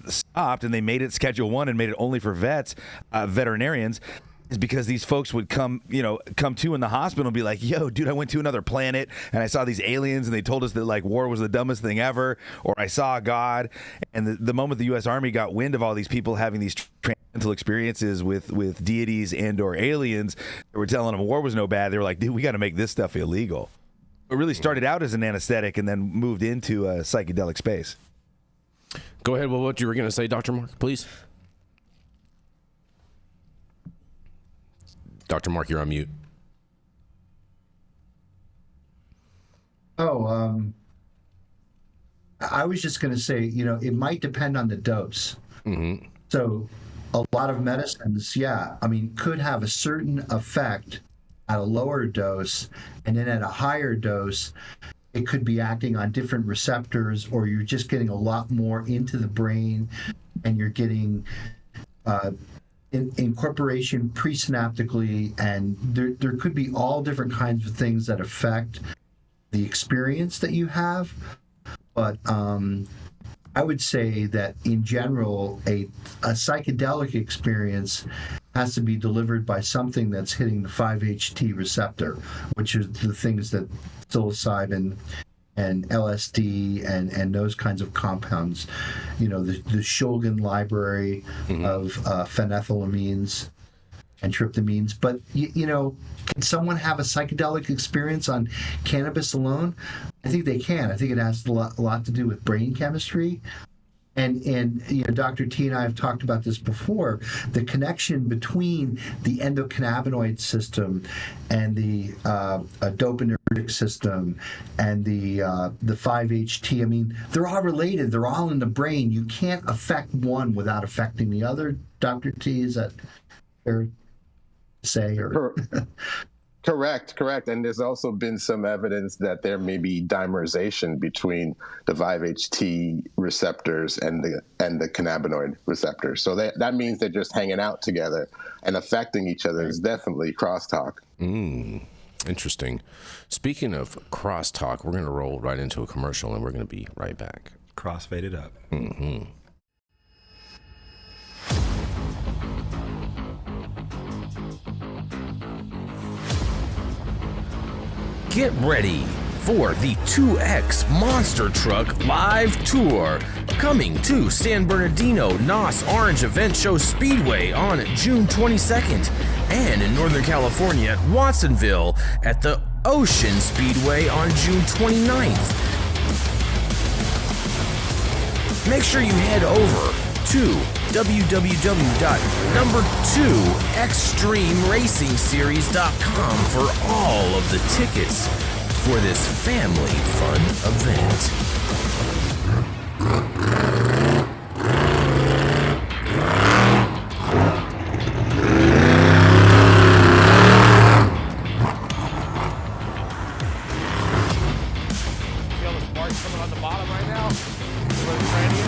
stopped and they made it Schedule 1 and made it only for veterinarians, is because these folks would come to in the hospital and be like, yo, dude, I went to another planet and I saw these aliens and they told us that like war was the dumbest thing ever, or I saw God. And the moment the U.S. Army got wind of all these people having these transcendental experiences with deities and or aliens that were telling them war was no bad, they were like, dude, we got to make this stuff illegal. It really started out as an anesthetic and then moved into a psychedelic space. Go ahead. Well, what you were going to say, Dr. Mark, please. Dr. Mark, you're on mute. I was just going to say, it might depend on the dose. Mm-hmm. So a lot of medicines, could have a certain effect at a lower dose, and then at a higher dose, it could be acting on different receptors, or you're just getting a lot more into the brain, and you're getting incorporation presynaptically, and there could be all different kinds of things that affect the experience that you have. But I would say that in general, a psychedelic experience has to be delivered by something that's hitting the 5-HT receptor, which are the things that psilocybin and LSD and those kinds of compounds, the Shulgin library of phenethylamines and tryptamines. But, can someone have a psychedelic experience on cannabis alone? I think they can. I think it has a lot to do with brain chemistry. And Dr. T and I have talked about this before, the connection between the endocannabinoid system and the dopaminergic system and the 5-HT. I mean, they're all related. They're all in the brain. You can't affect one without affecting the other. Dr. T, is that fair to say? Or Correct. And there's also been some evidence that there may be dimerization between the 5-HT receptors and the cannabinoid receptors. So that means they're just hanging out together and affecting each other. Is definitely crosstalk. Interesting. Speaking of crosstalk, we're going to roll right into a commercial and we're going to be right back. Crossfaded up. Mm-hmm. Get ready for the 2X Monster Truck Live Tour, coming to San Bernardino Nos Orange Event Show Speedway on June 22nd, and in Northern California at Watsonville at the Ocean Speedway on June 29th. Make sure you head over to www.number2extremeracingseries.com for all of the tickets for this family fun event. See all the sparks coming on the bottom right now? See what it's brand new?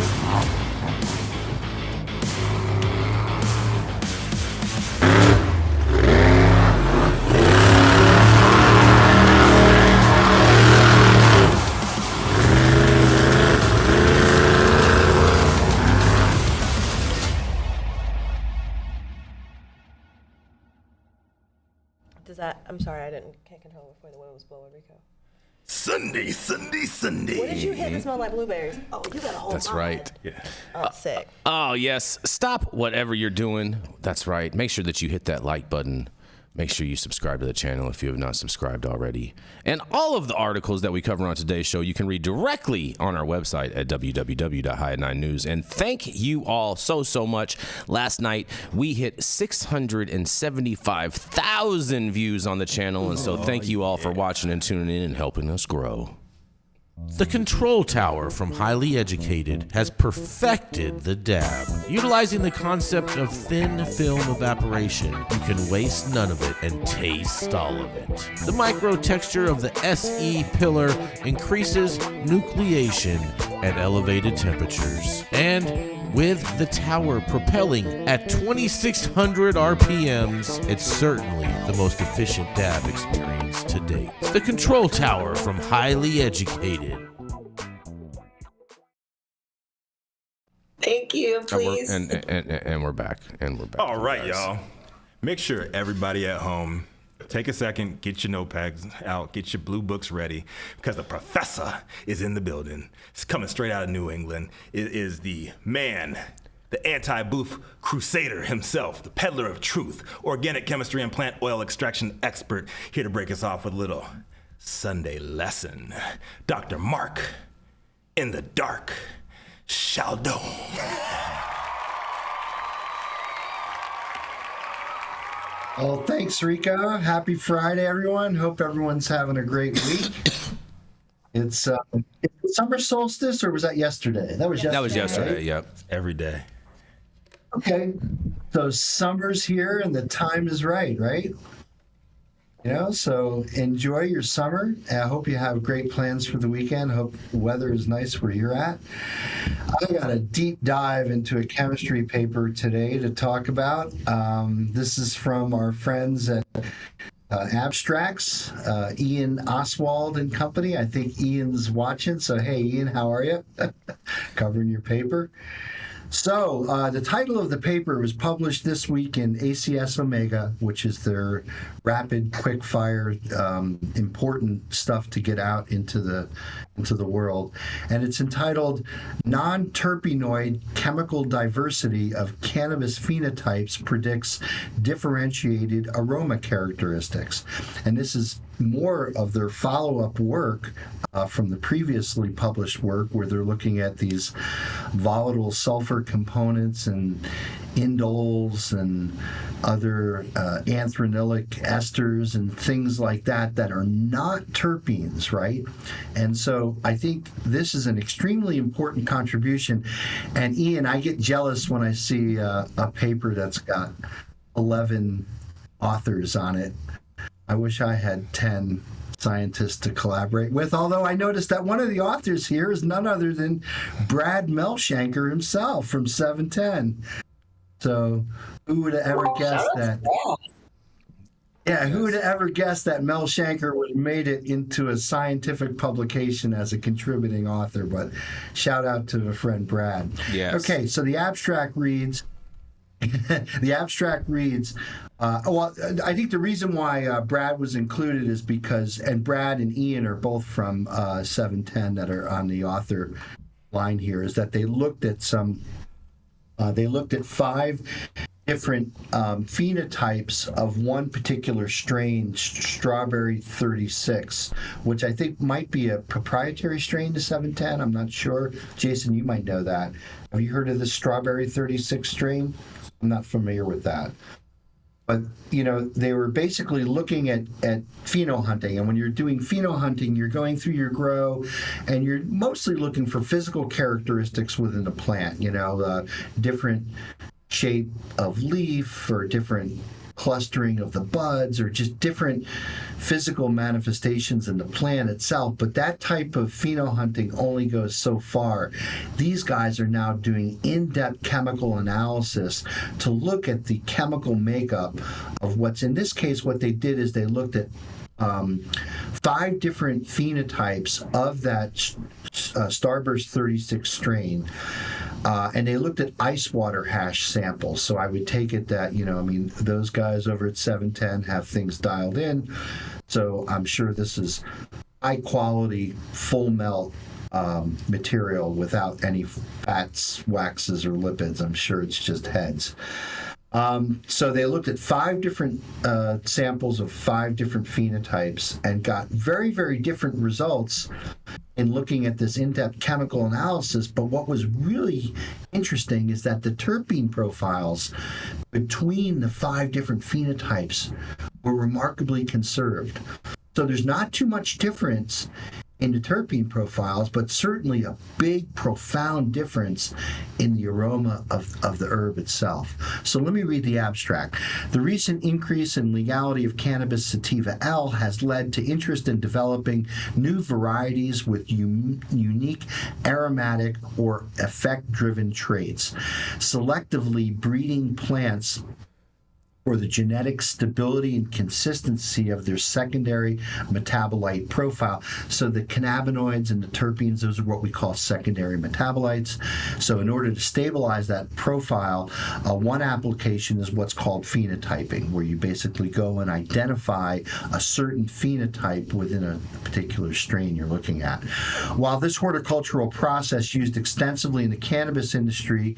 I'm sorry, can't control before the wind was blowing, Rico. Sunday. What did you hit that smelled like blueberries? Oh, you got a whole That's right. Yeah. Oh, sick. Oh, yes. Stop whatever you're doing. That's right. Make sure that you hit that like button. Make sure you subscribe to the channel if you have not subscribed already. And all of the articles that we cover on today's show, you can read directly on our website at www.high9news. And thank you all so much. Last night, we hit 675,000 views on the channel. And so thank you all for watching and tuning in and helping us grow. The Control Tower from Highly Educated has perfected the dab. Utilizing the concept of thin film evaporation, you can waste none of it and taste all of it. The micro texture of the SE pillar increases nucleation at elevated temperatures. And with the tower propelling at 2,600 RPMs, it's certainly the most efficient dab experience to date. The Control Tower from Highly Educated. Thank you, please. And we're back. And we're back. All right, y'all. Make sure everybody at home, take a second, get your notepads out, get your blue books ready, because the professor is in the building. It's coming straight out of New England. It is the man, the anti-booth crusader himself, the peddler of truth, organic chemistry and plant oil extraction expert, here to break us off with a little Sunday lesson. Dr. Mark in the dark, Scialdone. Well, thanks, Rico. Happy Friday, everyone. Hope everyone's having a great week. It's summer solstice, or was that yesterday? That was yesterday. Right? Yep. Every day. Okay. So summer's here and the time is right? You know, so enjoy your summer. I hope you have great plans for the weekend. Hope the weather is nice where you're at. I got a deep dive into a chemistry paper today to talk about. This is from our friends at Abstracts, Ian Oswald and company. I think Ian's watching. So, hey, Ian, how are you? Covering your paper. So the title of the paper was published this week in ACS Omega, which is their rapid, quick-fire, important stuff to get out into the world, and it's entitled "Non-Terpenoid Chemical Diversity of Cannabis Phenotypes Predicts Differentiated Aroma Characteristics," and this is more of their follow-up work from the previously published work, where they're looking at these volatile sulfur components and indoles and other anthranilic esters and things like that are not terpenes, right? And so I think this is an extremely important contribution. And Ian, I get jealous when I see a paper that's got 11 authors on it. I wish I had 10 scientists to collaborate with, although I noticed that one of the authors here is none other than Brad Melshanker himself from 710. So who would have ever guessed that? Yeah, who would have ever guessed that Melshanker would have made it into a scientific publication as a contributing author? But shout out to the friend Brad. Yes. Okay, so the abstract reads, The abstract reads, well, I think the reason why Brad was included is because, and Brad and Ian are both from 710 that are on the author line here, is that they looked at 5 different phenotypes of one particular strain, Strawberry 36, which I think might be a proprietary strain to 710. I'm not sure. Jason, you might know that. Have you heard of the Strawberry 36 strain? I'm not familiar with that. But, you know, they were basically looking at phenohunting. And when you're doing phenohunting, you're going through your grow, and you're mostly looking for physical characteristics within the plant, you know, different shape of leaf or different clustering of the buds or just different physical manifestations in the plant itself. But that type of phenohunting only goes so far. These guys are now doing in-depth chemical analysis to look at the chemical makeup of what's, in this case, what they did is they looked at 5 different phenotypes of that Starburst 36 strain. And they looked at ice water hash samples. So I would take it that, you know, I mean, those guys over at 710 have things dialed in. So I'm sure this is high quality, full melt material without any fats, waxes, or lipids. I'm sure it's just heads. So they looked at 5 different samples of 5 different phenotypes and got very, very different results in looking at this in-depth chemical analysis. But what was really interesting is that the terpene profiles between the 5 different phenotypes were remarkably conserved. So there's not too much difference in the terpene profiles, but certainly a big, profound difference in the aroma of the herb itself. So let me read the abstract. The recent increase in legality of cannabis sativa L has led to interest in developing new varieties with unique aromatic or effect-driven traits. Selectively breeding plants for the genetic stability and consistency of their secondary metabolite profile. So the cannabinoids and the terpenes, those are what we call secondary metabolites. So in order to stabilize that profile, one application is what's called phenotyping, where you basically go and identify a certain phenotype within a particular strain you're looking at. While this horticultural process used extensively in the cannabis industry,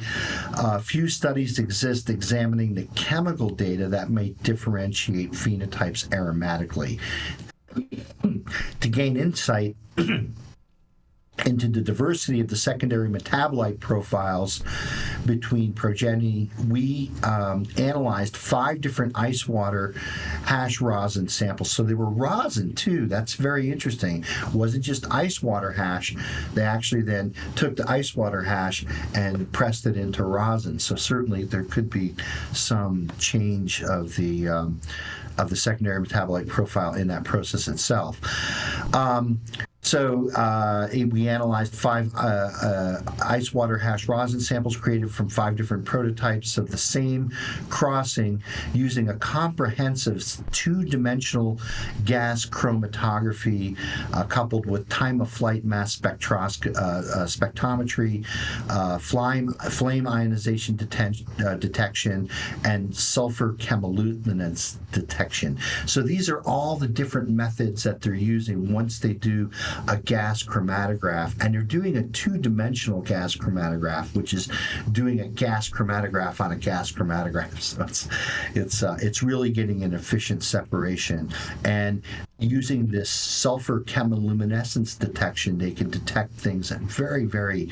few studies exist examining the chemical data that may differentiate phenotypes aromatically. To gain insight into the diversity of the secondary metabolite profiles between progeny, we analyzed 5 different ice water hash rosin samples. So they were rosin too. That's very interesting. It wasn't just ice water hash. They actually then took the ice water hash and pressed it into rosin. So certainly there could be some change of the secondary metabolite profile in that process itself. So we analyzed 5 ice water hash rosin samples created from 5 different prototypes of the same crossing using a comprehensive 2-dimensional gas chromatography coupled with time of flight mass spectrometry, flame ionization detection, and sulfur chemiluminescence detection. So these are all the different methods that they're using once they do a gas chromatograph, and they're doing a 2-dimensional gas chromatograph, which is doing a gas chromatograph on a gas chromatograph. So it's really getting an efficient separation. And using this sulfur chemiluminescence detection, they can detect things at very, very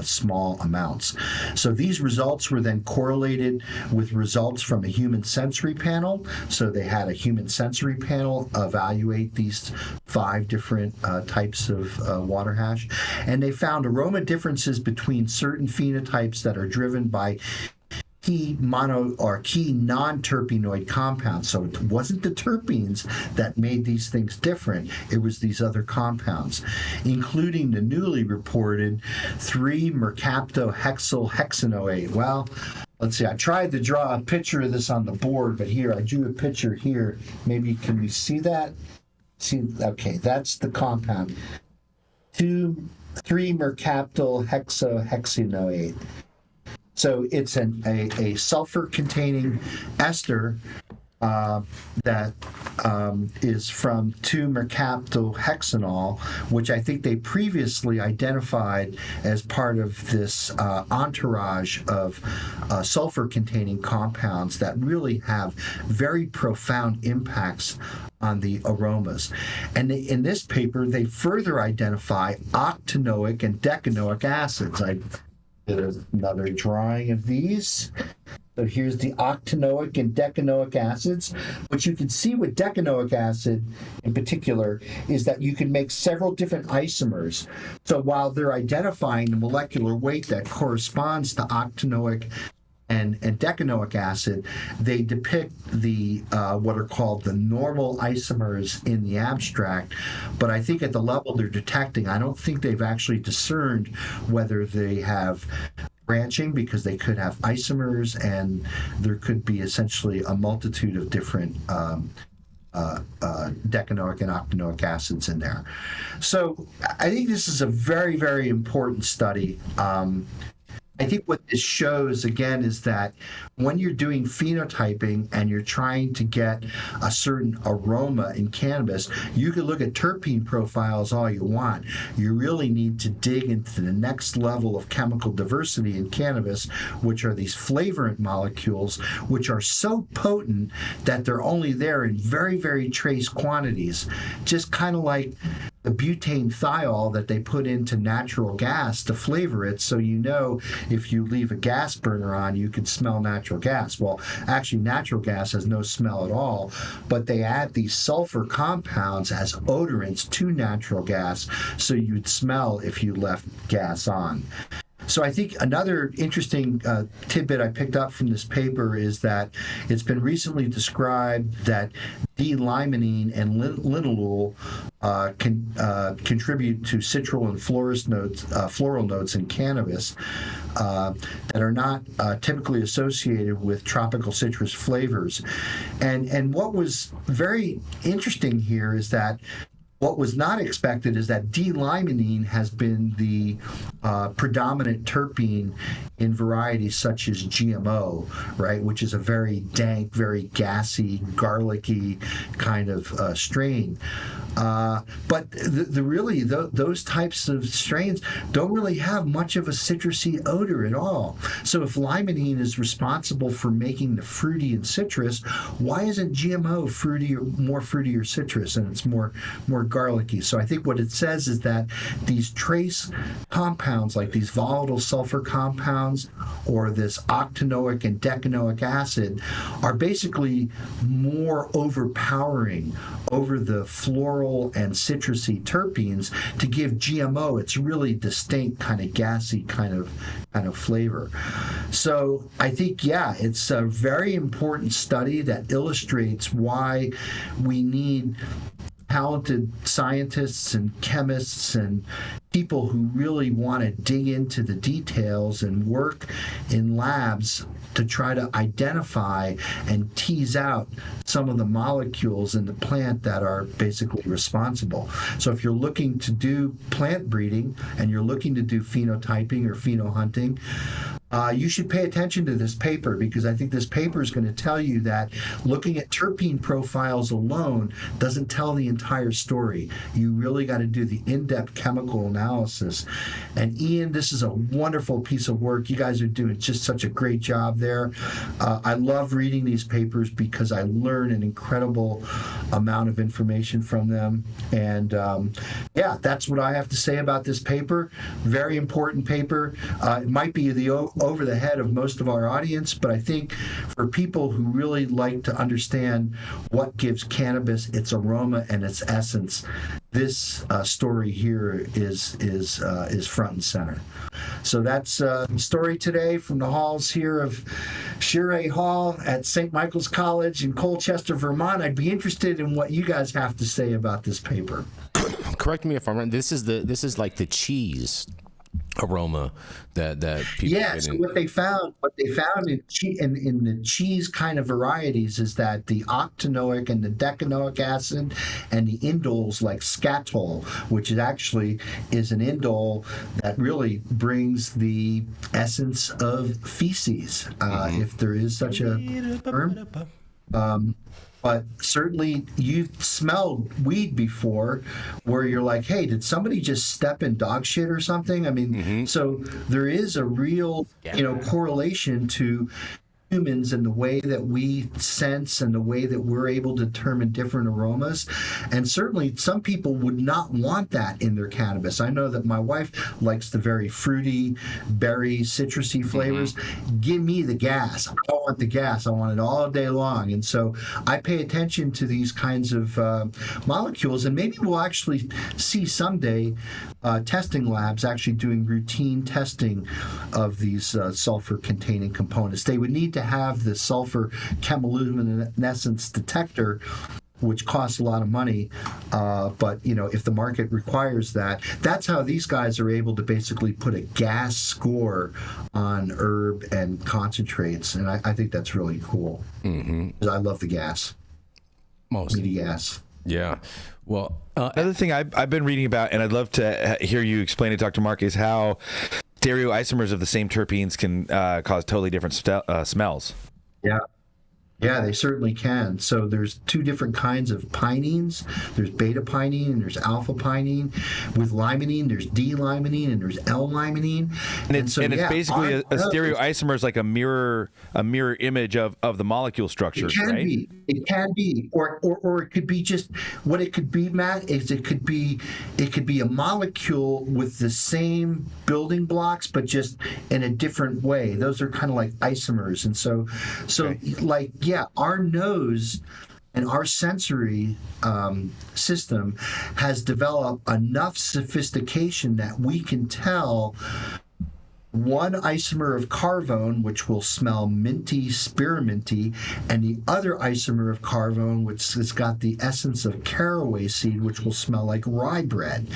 small amounts. So these results were then correlated with results from a human sensory panel. So they had a human sensory panel evaluate these 5 different types of water hash, and they found aroma differences between certain phenotypes that are driven by key mono or key non-terpenoid compounds. So it wasn't the terpenes that made these things different. It was these other compounds, including the newly reported 3-mercaptohexylhexanoate. Well, let's see. I tried to draw a picture of this on the board, but here, I drew a picture here. Maybe, can we see that? See, okay, that's the compound. 3-mercaptohexylhexanoate. So it's a sulfur-containing ester that is from 2-mercaptohexanol, which I think they previously identified as part of this entourage of sulfur-containing compounds that really have very profound impacts on the aromas. And in this paper, they further identify octanoic and decanoic acids. I did another drawing of these. So here's the octanoic and decanoic acids. What you can see with decanoic acid in particular is that you can make several different isomers. So while they're identifying the molecular weight that corresponds to octanoic and decanoic acid, they depict the what are called the normal isomers in the abstract. But I think at the level they're detecting, I don't think they've actually discerned whether they have branching, because they could have isomers, and there could be essentially a multitude of different decanoic and octanoic acids in there. So I think this is a very, very important study. I think what this shows, again, is that when you're doing phenotyping and you're trying to get a certain aroma in cannabis, you can look at terpene profiles all you want. You really need to dig into the next level of chemical diversity in cannabis, which are these flavorant molecules, which are so potent that they're only there in very, very trace quantities, just kind of like the butane thiol that they put into natural gas to flavor it, so you know if you leave a gas burner on, you can smell natural gas. Well, actually, natural gas has no smell at all, but they add these sulfur compounds as odorants to natural gas, so you'd smell if you left gas on. So I think another interesting tidbit I picked up from this paper is that it's been recently described that D-limonene and linalool can contribute to citral and floral notes in cannabis that are not typically associated with tropical citrus flavors. And what was very interesting here is that what was not expected is that D-limonene has been the predominant terpene in varieties such as GMO, right, which is a very dank, very gassy, garlicky kind of strain. But those types of strains don't really have much of a citrusy odor at all. So if limonene is responsible for making the fruity and citrus, why isn't GMO more fruity or citrus, and it's more garlicky? So I think what it says is that these trace compounds, like these volatile sulfur compounds or this octanoic and decanoic acid, are basically more overpowering over the floral and citrusy terpenes to give GMO its really distinct kind of gassy kind of flavor. So I think, yeah, it's a very important study that illustrates why we need talented scientists and chemists and people who really want to dig into the details and work in labs to try to identify and tease out some of the molecules in the plant that are basically responsible. So if you're looking to do plant breeding and you're looking to do phenotyping or phenohunting, you should pay attention to this paper, because I think this paper is going to tell you that looking at terpene profiles alone doesn't tell the entire story. You really got to do the in-depth chemical analysis. And Ian, this is a wonderful piece of work. You guys are doing just such a great job there. I love reading these papers because I learn an incredible amount of information from them. And yeah, that's what I have to say about this paper. Very important paper. It might be over the head of most of our audience, but I think for people who really like to understand what gives cannabis its aroma and its essence, this story here is front and center. So that's the story today from the halls here of Shirey Hall at St. Michael's College in Colchester, Vermont. I'd be interested in what you guys have to say about this paper. Correct me if I'm wrong. This is like the cheese aroma that people Yeah, so what they found in the cheese kind of varieties is that the octanoic and the decanoic acid and the indoles like skatol, which is actually an indole that really brings the essence of feces, if there is such a term. But certainly you've smelled weed before where you're like, hey, did somebody just step in dog shit or something? I mean, so there is a real, correlation to humans and the way that we sense and the way that we're able to determine different aromas. And certainly some people would not want that in their cannabis. I know that my wife likes the very fruity, berry, citrusy flavors. Give me the gas. I don't want the gas. I want it all day long. And so I pay attention to these kinds of molecules, and maybe we'll actually see someday testing labs actually doing routine testing of these sulfur-containing components. They would need to have the sulfur chemiluminescence detector, which costs a lot of money, but if the market requires that, that's how these guys are able to basically put a gas score on herb and concentrates, and I think that's really cool. Because I love the gas, meaty gas. Yeah. Well, another thing I've been reading about, and I'd love to hear you explain it, Dr. Mark, is how stereoisomers of the same terpenes can cause totally different smells. Yeah, they certainly can. So there's two different kinds of pinene. There's beta-pinene and there's alpha-pinene. With limonene, there's D-limonene and there's L-limonene. And it's basically a stereoisomer is like a mirror image of the molecule structure, right? It can be. Or it could be just what it could be, Matt, is it could be a molecule with the same building blocks, but just in a different way. Those are kind of like isomers. And so our nose and our sensory system has developed enough sophistication that we can tell one isomer of carvone, which will smell minty, spearminty, and the other isomer of carvone, which has got the essence of caraway seed, which will smell like rye bread.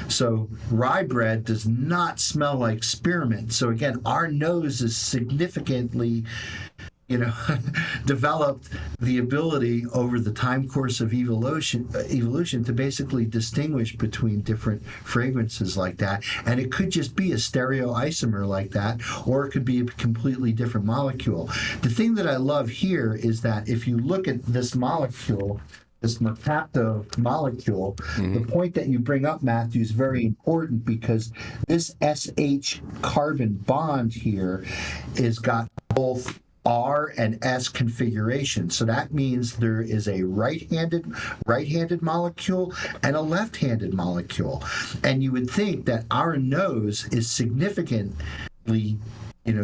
So rye bread does not smell like spearmint. So again, our nose is significantly developed the ability over the time course of evolution to basically distinguish between different fragrances like that. And it could just be a stereoisomer like that, or it could be a completely different molecule. The thing that I love here is that if you look at this molecule, this mercapto molecule, the point that you bring up, Matthew, is very important, because this SH carbon bond here is got both R and S configuration. So that means there is a right-handed molecule and a left-handed molecule. And you would think that our nose is significantly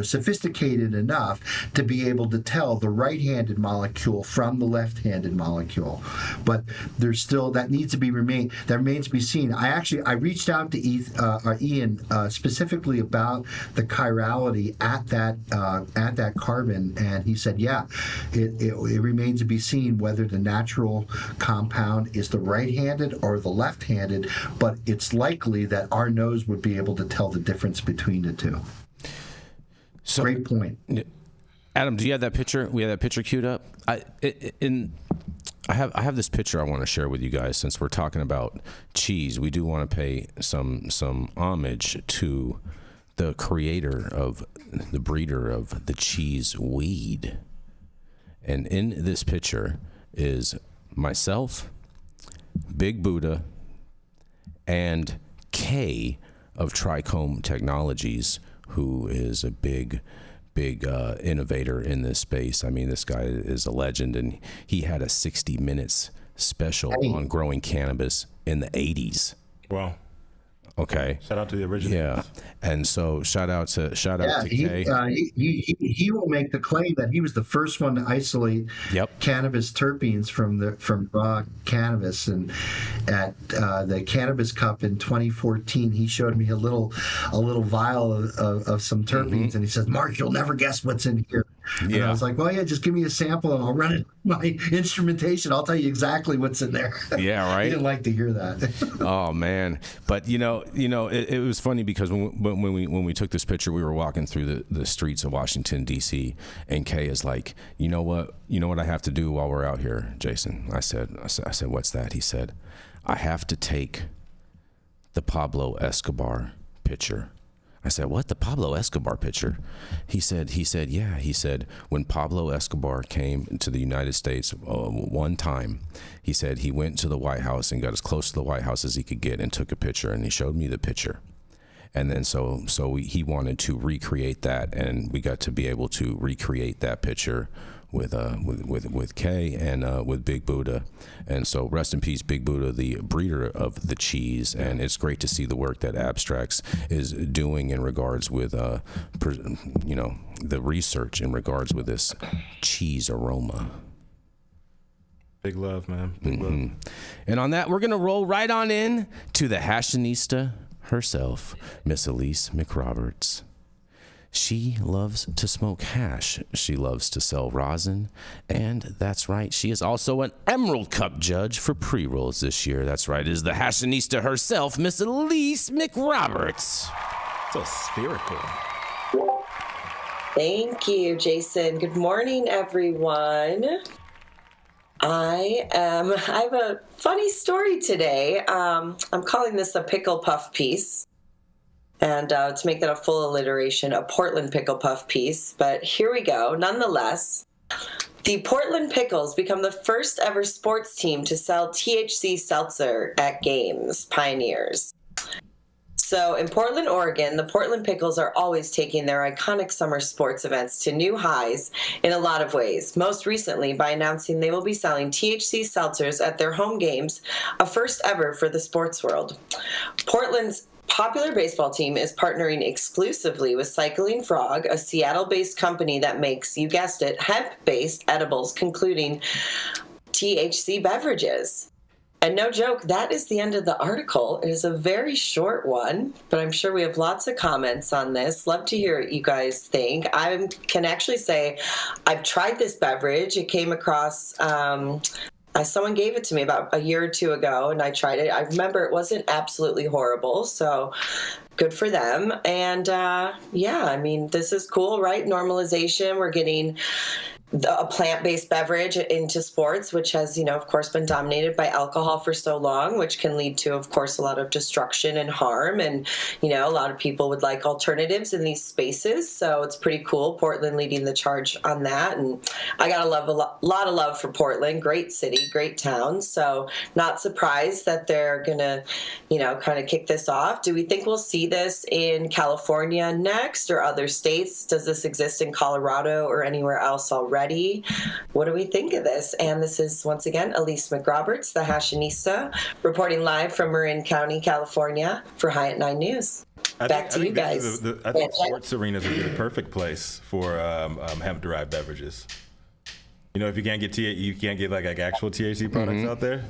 sophisticated enough to be able to tell the right-handed molecule from the left-handed molecule. But there's still, that remains to be seen. I reached out to Ian specifically about the chirality at that carbon, and he said, it remains to be seen whether the natural compound is the right-handed or the left-handed, but it's likely that our nose would be able to tell the difference between the two. So, great point. Adam, do you have that picture? We have that picture queued up. I have this picture I want to share with you guys. Since we're talking about cheese, we do want to pay some homage to the creator of the breeder of the cheese weed. And in this picture is myself, Big Buddha, and Kay of Trichome Technologies, who is a big innovator in this space. I mean, this guy is a legend, and he had a 60 Minutes special on growing cannabis in the 80s. Wow. Okay. Shout out to the original. Yeah. And so shout out to Kay. He will make the claim that he was the first one to isolate cannabis terpenes from raw cannabis. And at the Cannabis Cup in 2014, he showed me a little vial of some terpenes, and he says, "Mark, you'll never guess what's in here." And I was like, well, yeah, just give me a sample and I'll run it my instrumentation. I'll tell you exactly what's in there. Yeah, right. He didn't like to hear that. Oh man, but it was funny because when we took this picture, we were walking through the streets of Washington D.C. and Kay is like, you know what I have to do while we're out here, Jason? I said, what's that? He said, I have to take the Pablo Escobar picture. I said, what, the Pablo Escobar picture? He said, yeah. He said, when Pablo Escobar came to the United States one time, he said he went to the White House and got as close to the White House as he could get and took a picture, and he showed me the picture. And then he wanted to recreate that, and we got to be able to recreate that picture with Kay and with Big Buddha. And so rest in peace, Big Buddha, the breeder of the cheese. And it's great to see the work that Abstracts is doing in regards with the research in regards with this cheese aroma. Big love, man. Big love. And on that, we're gonna roll right on in to the Hashinista herself, Miss Elise McRoberts. She loves to smoke hash. She loves to sell rosin. And that's right, she is also an Emerald Cup judge for pre-rolls this year. That's right, it is the Hashinista herself, Miss Elise McRoberts. So spherical. Thank you, Jason. Good morning, everyone. I have a funny story today. I'm calling this a pickle puff piece. And to make that a full alliteration, a Portland pickle puff piece. But here we go. Nonetheless, the Portland Pickles become the first ever sports team to sell THC seltzer at games. Pioneers. So in Portland, Oregon, the Portland Pickles are always taking their iconic summer sports events to new highs in a lot of ways. Most recently by announcing they will be selling THC seltzers at their home games, a first ever for the sports world. Portland's popular baseball team is partnering exclusively with Cycling Frog, a Seattle-based company that makes, you guessed it, hemp-based edibles, including THC beverages. And no joke, that is the end of the article. It is a very short one, but I'm sure we have lots of comments on this. Love to hear what you guys think. I can actually say I've tried this beverage. It came across... someone gave it to me about a year or two ago, and I tried it. I remember it wasn't absolutely horrible, so good for them. And this is cool, right? Normalization. We're getting a plant-based beverage into sports, which has, of course, been dominated by alcohol for so long, which can lead to, of course, a lot of destruction and harm. And, a lot of people would like alternatives in these spaces. So it's pretty cool. Portland leading the charge on that. And I got a lot of love for Portland. Great city, great town. So not surprised that they're going to, kind of kick this off. Do we think we'll see this in California next or other states? Does this exist in Colorado or anywhere else already? What do we think of this? And this is, once again, Elise McRoberts, the Hashinista, reporting live from Marin County, California for High at 9 News. Back to you guys. I think sports arenas would be the perfect place for hemp-derived beverages. If you can't get like actual THC products out there,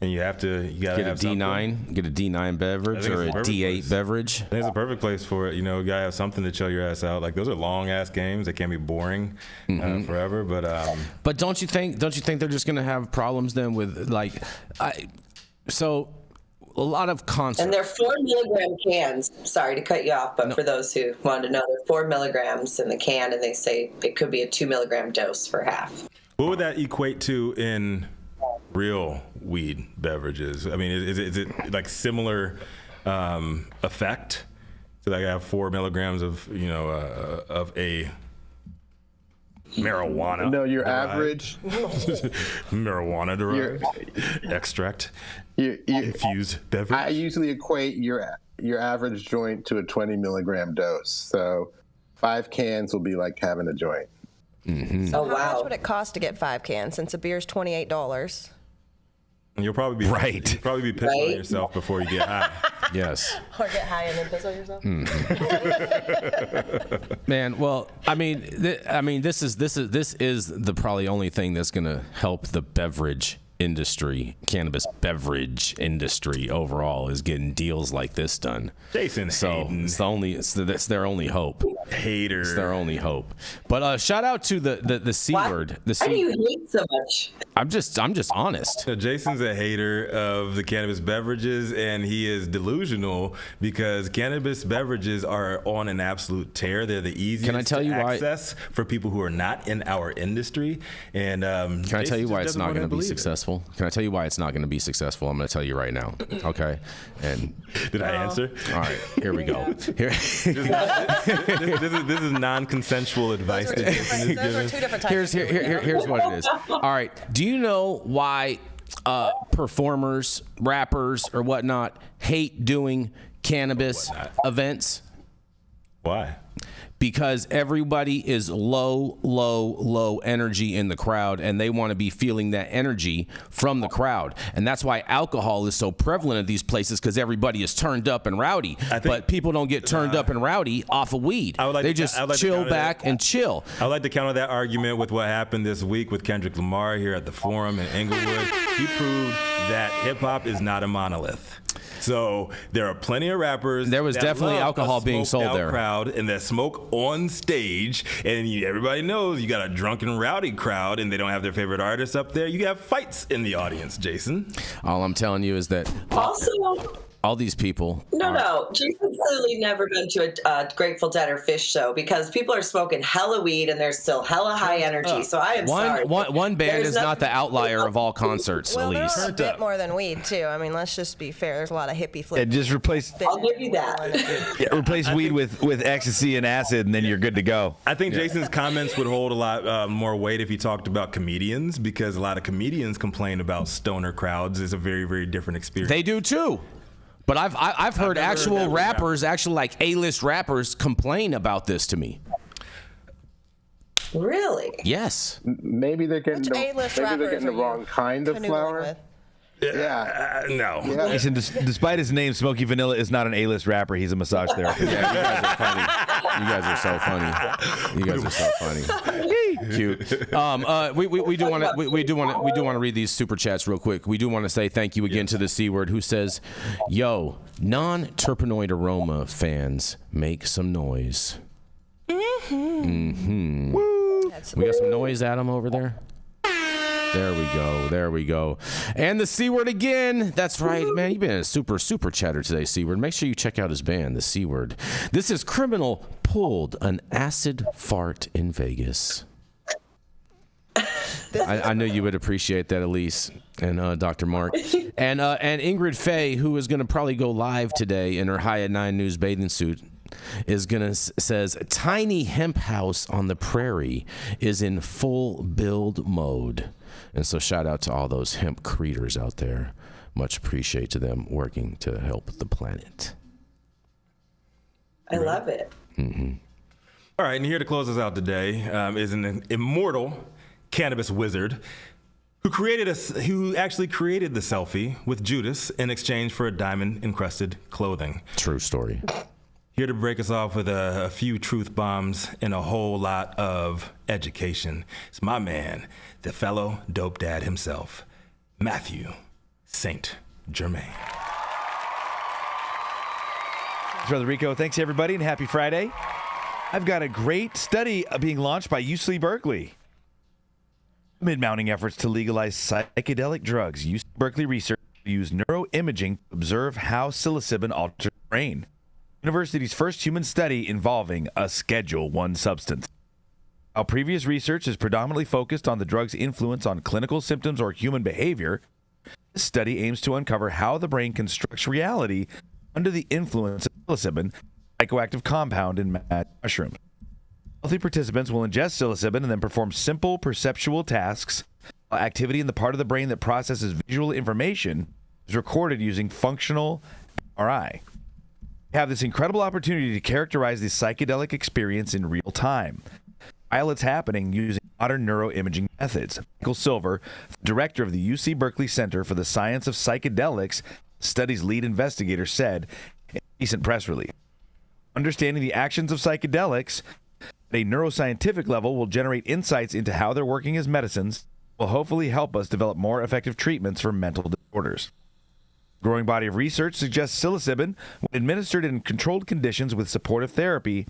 and you gotta get a D9, get a D9 beverage or a D8 beverage. I think it's a perfect place for it. You gotta have something to chill your ass out. Like those are long ass games that can be boring forever. But don't you think they're just gonna have problems then with a lot of concerts. And they're 4 milligram cans. Sorry to cut you off, but for those who want to know, they're 4 milligrams in the can, and they say it could be a 2 milligram dose for half. What would that equate to in real weed beverages? I mean, is it like similar effect? So like I have 4 milligrams of of a marijuana. No, your average marijuana derived extract infused beverage. I usually equate your average joint to a 20 milligram dose. So 5 cans will be like having a joint. So how much would it cost to get 5 cans since a beer's $28? And you'll probably be right. You'll probably be pissing on yourself before you get high. Yes. Or get high and then piss on yourself. Man, well, this is the probably only thing that's gonna help the beverage industry, cannabis beverage industry overall, is getting deals like this done. Jason, so it's their only hope. Hater. It's their only hope. But shout out to the C word. Why do you hate so much? I'm just honest. Jason's a hater of the cannabis beverages, and he is delusional because cannabis beverages are on an absolute tear. They're the easiest Can I tell you access for people who are not in our industry. And can I tell you why it's not going to be successful? Can I tell you why it's not going to be successful? I'm going to tell you right now. Okay. And did I answer? All right. Here we go. Here. This is non-consensual advice. Those are two different types. Here's what it is. All right. Do you know why performers, rappers, or whatnot hate doing cannabis events? Why? Because everybody is low energy in the crowd, and they want to be feeling that energy from the crowd. And that's why alcohol is so prevalent at these places, because everybody is turned up and rowdy. But people don't get turned up and rowdy off of weed. They just chill back and chill. I would like to counter that argument with what happened this week with Kendrick Lamar here at the Forum in Inglewood. He proved that hip-hop is not a monolith. So there are plenty of rappers. There was definitely alcohol being sold there. Crowd and that smoke on stage, and everybody knows you got a drunken, rowdy crowd, and they don't have their favorite artists up there. You have fights in the audience, Jason. All I'm telling you is that all these people. No. Jason's clearly never been to a Grateful Dead or Fish show, because people are smoking hella weed and they're still hella high energy. So I am sorry. One band is not the outlier of all concerts, well, Elise. Well, a bit more than weed, too. I mean, let's just be fair. There's a lot of hippie flip. And just replace. I'll give you that. Replace weed with ecstasy and acid, and then you're good to go. I think Jason's comments would hold a lot more weight if he talked about comedians, because a lot of comedians complain about stoner crowds. It's a very, very different experience. They do too. But I've heard actual rappers, actual like A-list rappers, complain about this to me. Really? Yes. Maybe they're getting the wrong kind of flower. Yeah. No. Yeah. Listen, despite his name, Smokey Vanilla is not an A-list rapper. He's a massage therapist. Yeah, you guys are funny. You guys are so funny. Cute. We do want to read these super chats real quick. We do want to say thank you again to the C word, who says, "Yo, non-terpenoid aroma fans, make some noise." Mm-hmm. Woo. We got some noise, Adam, over there. There we go. And the C word again. That's right, man. You've been a super chatter today, C word. Make sure you check out his band, the C word. This is Criminal pulled an acid fart in Vegas. I know you would appreciate that, Elise and Dr. Mark. And Ingrid Faye, who is going to probably go live today in her High at 9 News bathing suit, says tiny hemp house on the prairie is in full build mode. And so shout out to all those hemp creators out there. Much appreciate to them working to help the planet. I love it. Mm-hmm. All right, and here to close us out today is an immortal cannabis wizard who actually created the selfie with Judas in exchange for a diamond-encrusted clothing. True story. Here to break us off with a few truth bombs and a whole lot of education. It's my man, the fellow dope dad himself, Mathieu St. Germain. Thanks, Brother Rico. Thanks, everybody, and happy Friday. I've got a great study being launched by UC Berkeley. Amid mounting efforts to legalize psychedelic drugs, UC Berkeley researchers use neuroimaging to observe how psilocybin alters the brain. University's first human study involving a Schedule I substance. While previous research is predominantly focused on the drug's influence on clinical symptoms or human behavior, this study aims to uncover how the brain constructs reality under the influence of psilocybin, a psychoactive compound in mad mushrooms. Healthy participants will ingest psilocybin and then perform simple perceptual tasks. Activity in the part of the brain that processes visual information is recorded using functional MRI. We have this incredible opportunity to characterize the psychedelic experience in real time. While it's happening using modern neuroimaging methods. Michael Silver, director of the UC Berkeley Center for the Science of Psychedelics, study's lead investigator, said in a recent press release, understanding the actions of psychedelics at a neuroscientific level will generate insights into how they're working as medicines, will hopefully help us develop more effective treatments for mental disorders. A growing body of research suggests psilocybin, when administered in controlled conditions with supportive therapy,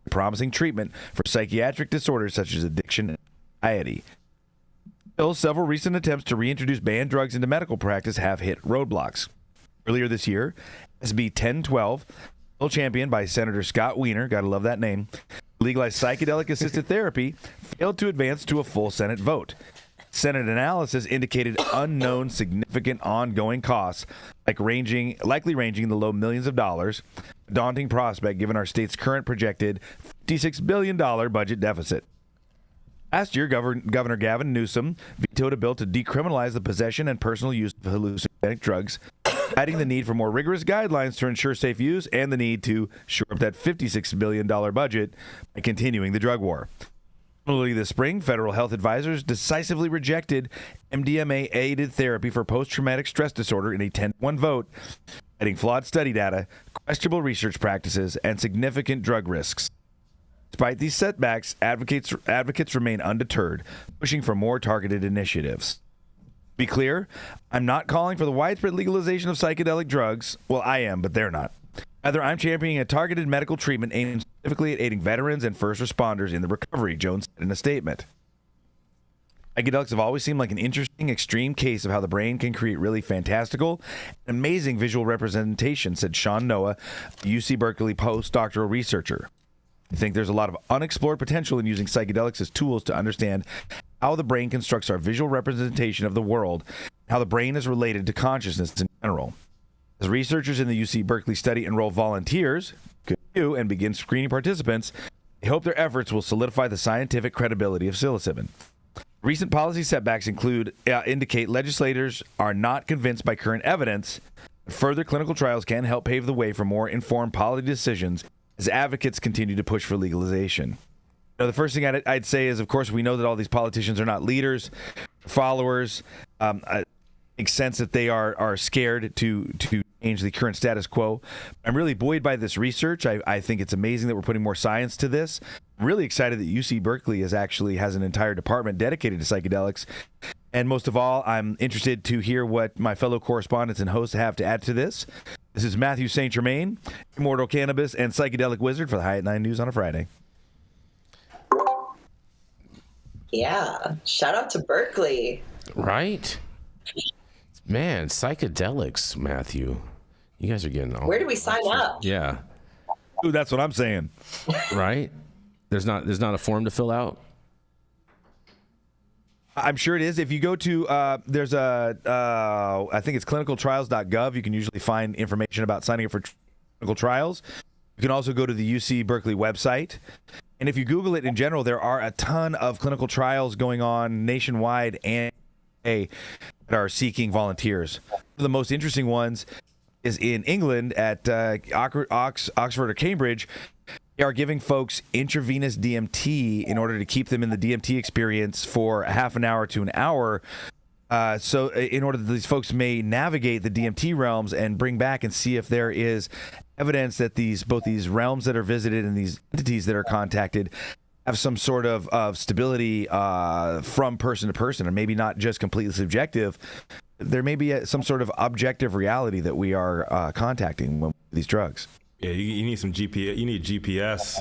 a promising treatment for psychiatric disorders such as addiction and anxiety. Still, several recent attempts to reintroduce banned drugs into medical practice have hit roadblocks. Earlier this year, SB 1012, bill championed by Senator Scott Wiener, gotta love that name, legalized psychedelic-assisted therapy, failed to advance to a full Senate vote. Senate analysis indicated unknown significant ongoing costs, likely ranging in the low millions of dollars, a daunting prospect given our state's current projected $56 billion budget deficit. Last year, Governor Gavin Newsom vetoed a bill to decriminalize the possession and personal use of hallucinogenic drugs, adding the need for more rigorous guidelines to ensure safe use and the need to shore up that $56 billion budget by continuing the drug war. Similarly, this spring, federal health advisors decisively rejected MDMA-aided therapy for post-traumatic stress disorder in a 10-1 vote, citing flawed study data, questionable research practices, and significant drug risks. Despite these setbacks, advocates remain undeterred, pushing for more targeted initiatives. To be clear, I'm not calling for the widespread legalization of psychedelic drugs. Well, I am, but they're not. Rather, I'm championing a targeted medical treatment aimed specifically at aiding veterans and first responders in the recovery, Jones said in a statement. Psychedelics have always seemed like an interesting, extreme case of how the brain can create really fantastical and amazing visual representation, said Sean Noah, a UC Berkeley postdoctoral researcher. I think there's a lot of unexplored potential in using psychedelics as tools to understand how the brain constructs our visual representation of the world, how the brain is related to consciousness in general. As researchers in the UC Berkeley study enroll volunteers, and begin screening participants, they hope their efforts will solidify the scientific credibility of psilocybin. Recent policy setbacks indicate legislators are not convinced by current evidence. Further clinical trials can help pave the way for more informed policy decisions as advocates continue to push for legalization. Now, the first thing I'd say is, of course, we know that all these politicians are not leaders, followers. It makes sense that they are scared to change the current status quo. I'm really buoyed by this research. I think it's amazing that we're putting more science to this. I'm really excited that UC Berkeley has an entire department dedicated to psychedelics. And most of all, I'm interested to hear what my fellow correspondents and hosts have to add to this. This is Mathieu St. Germain, immortal cannabis and psychedelic wizard for the High at 9 News on a Friday. Yeah, shout out to Berkeley. Right? Man, psychedelics, Matthew. You guys are getting all. Where do we sign up? Yeah. Ooh, that's what I'm saying. Right? There's not a form to fill out? I'm sure it is. If you go to, there's I think it's clinicaltrials.gov. You can usually find information about signing up for clinical trials. You can also go to the UC Berkeley website. And if you Google it in general, there are a ton of clinical trials going on nationwide and that are seeking volunteers. One of the most interesting ones is in England at Oxford or Cambridge. They are giving folks intravenous DMT in order to keep them in the DMT experience for a half an hour to an hour. So in order that these folks may navigate the DMT realms and bring back and see if there is evidence that both these realms that are visited and these entities that are contacted have some sort of stability from person to person, and maybe not just completely subjective. There may be some sort of objective reality that we are contacting with these drugs. Yeah, you need some GPS. You need GPS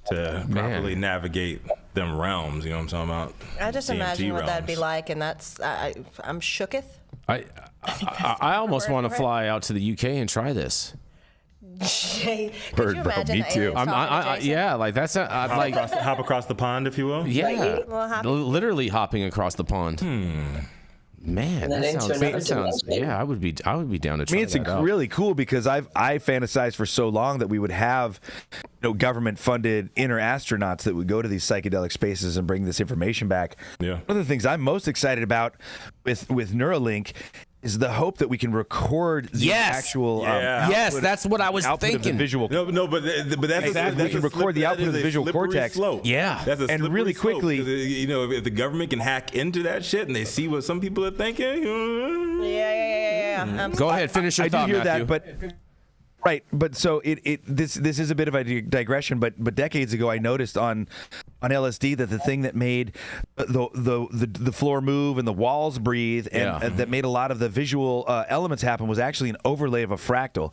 to properly navigate them realms. You know what I'm talking about? I just DMT imagine what realms. that'd be like, and that's I'm shooketh. I almost want to fly out to the UK and try this. Could Bro, you imagine me the too. aliens talking to Jason? Yeah, like that's like Hop across the pond, if you will. yeah, Well, happy- literally hopping across the pond. Man, then into another sounds. dimension. Yeah, I would be down to I try mean, it's that out. really cool because I fantasized for so long that we would have, government-funded inner astronauts that would go to these psychedelic spaces and bring this information back. Yeah. One of the things I'm most excited about with Neuralink is the hope that we can record the actual yes, that's what I was output thinking. of the visual. No, but that's Exactly. We can record the output of the visual cortex. Slope. Yeah. That's a And slippery really slope, quickly- 'cause, if the government can hack into that shit and they see what some people are thinking. Yeah. Go ahead, finish your I do thought, hear Matthew. that, but so this is a bit of a digression, but decades ago I noticed on on LSD that the thing that made the floor move and the walls breathe and that made a lot of the visual elements happen was actually an overlay of a fractal.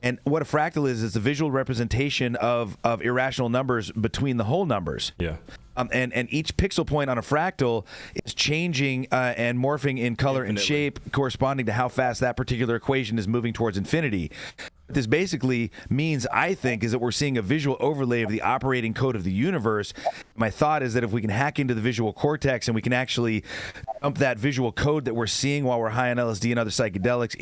And what a fractal is the visual representation of irrational numbers between the whole numbers. Yeah. And each pixel point on a fractal is changing and morphing in color and shape corresponding to how fast that particular equation is moving towards infinity. What this basically means, I think, is that we're seeing a visual overlay of the operating code of the universe. My thought is that if we can hack into the visual cortex and we can actually dump that visual code that we're seeing while we're high on LSD and other psychedelics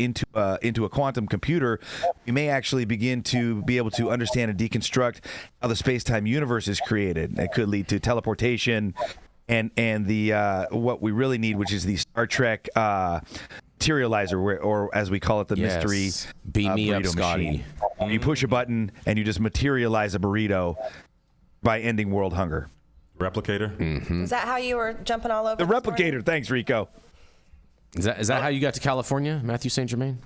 into a quantum computer, we may actually begin to be able to understand and deconstruct how the space-time universe is created. It could lead to teleportation and the what we really need, which is the Star Trek materializer, or as we call it, the mystery beam me up, burrito Scotty. machine. You push a button and you just materialize a burrito by ending world hunger. Replicator. Is that how you were jumping all over The this replicator. morning? Thanks, Rico. Is that how you got to California, Mathieu St. Germain?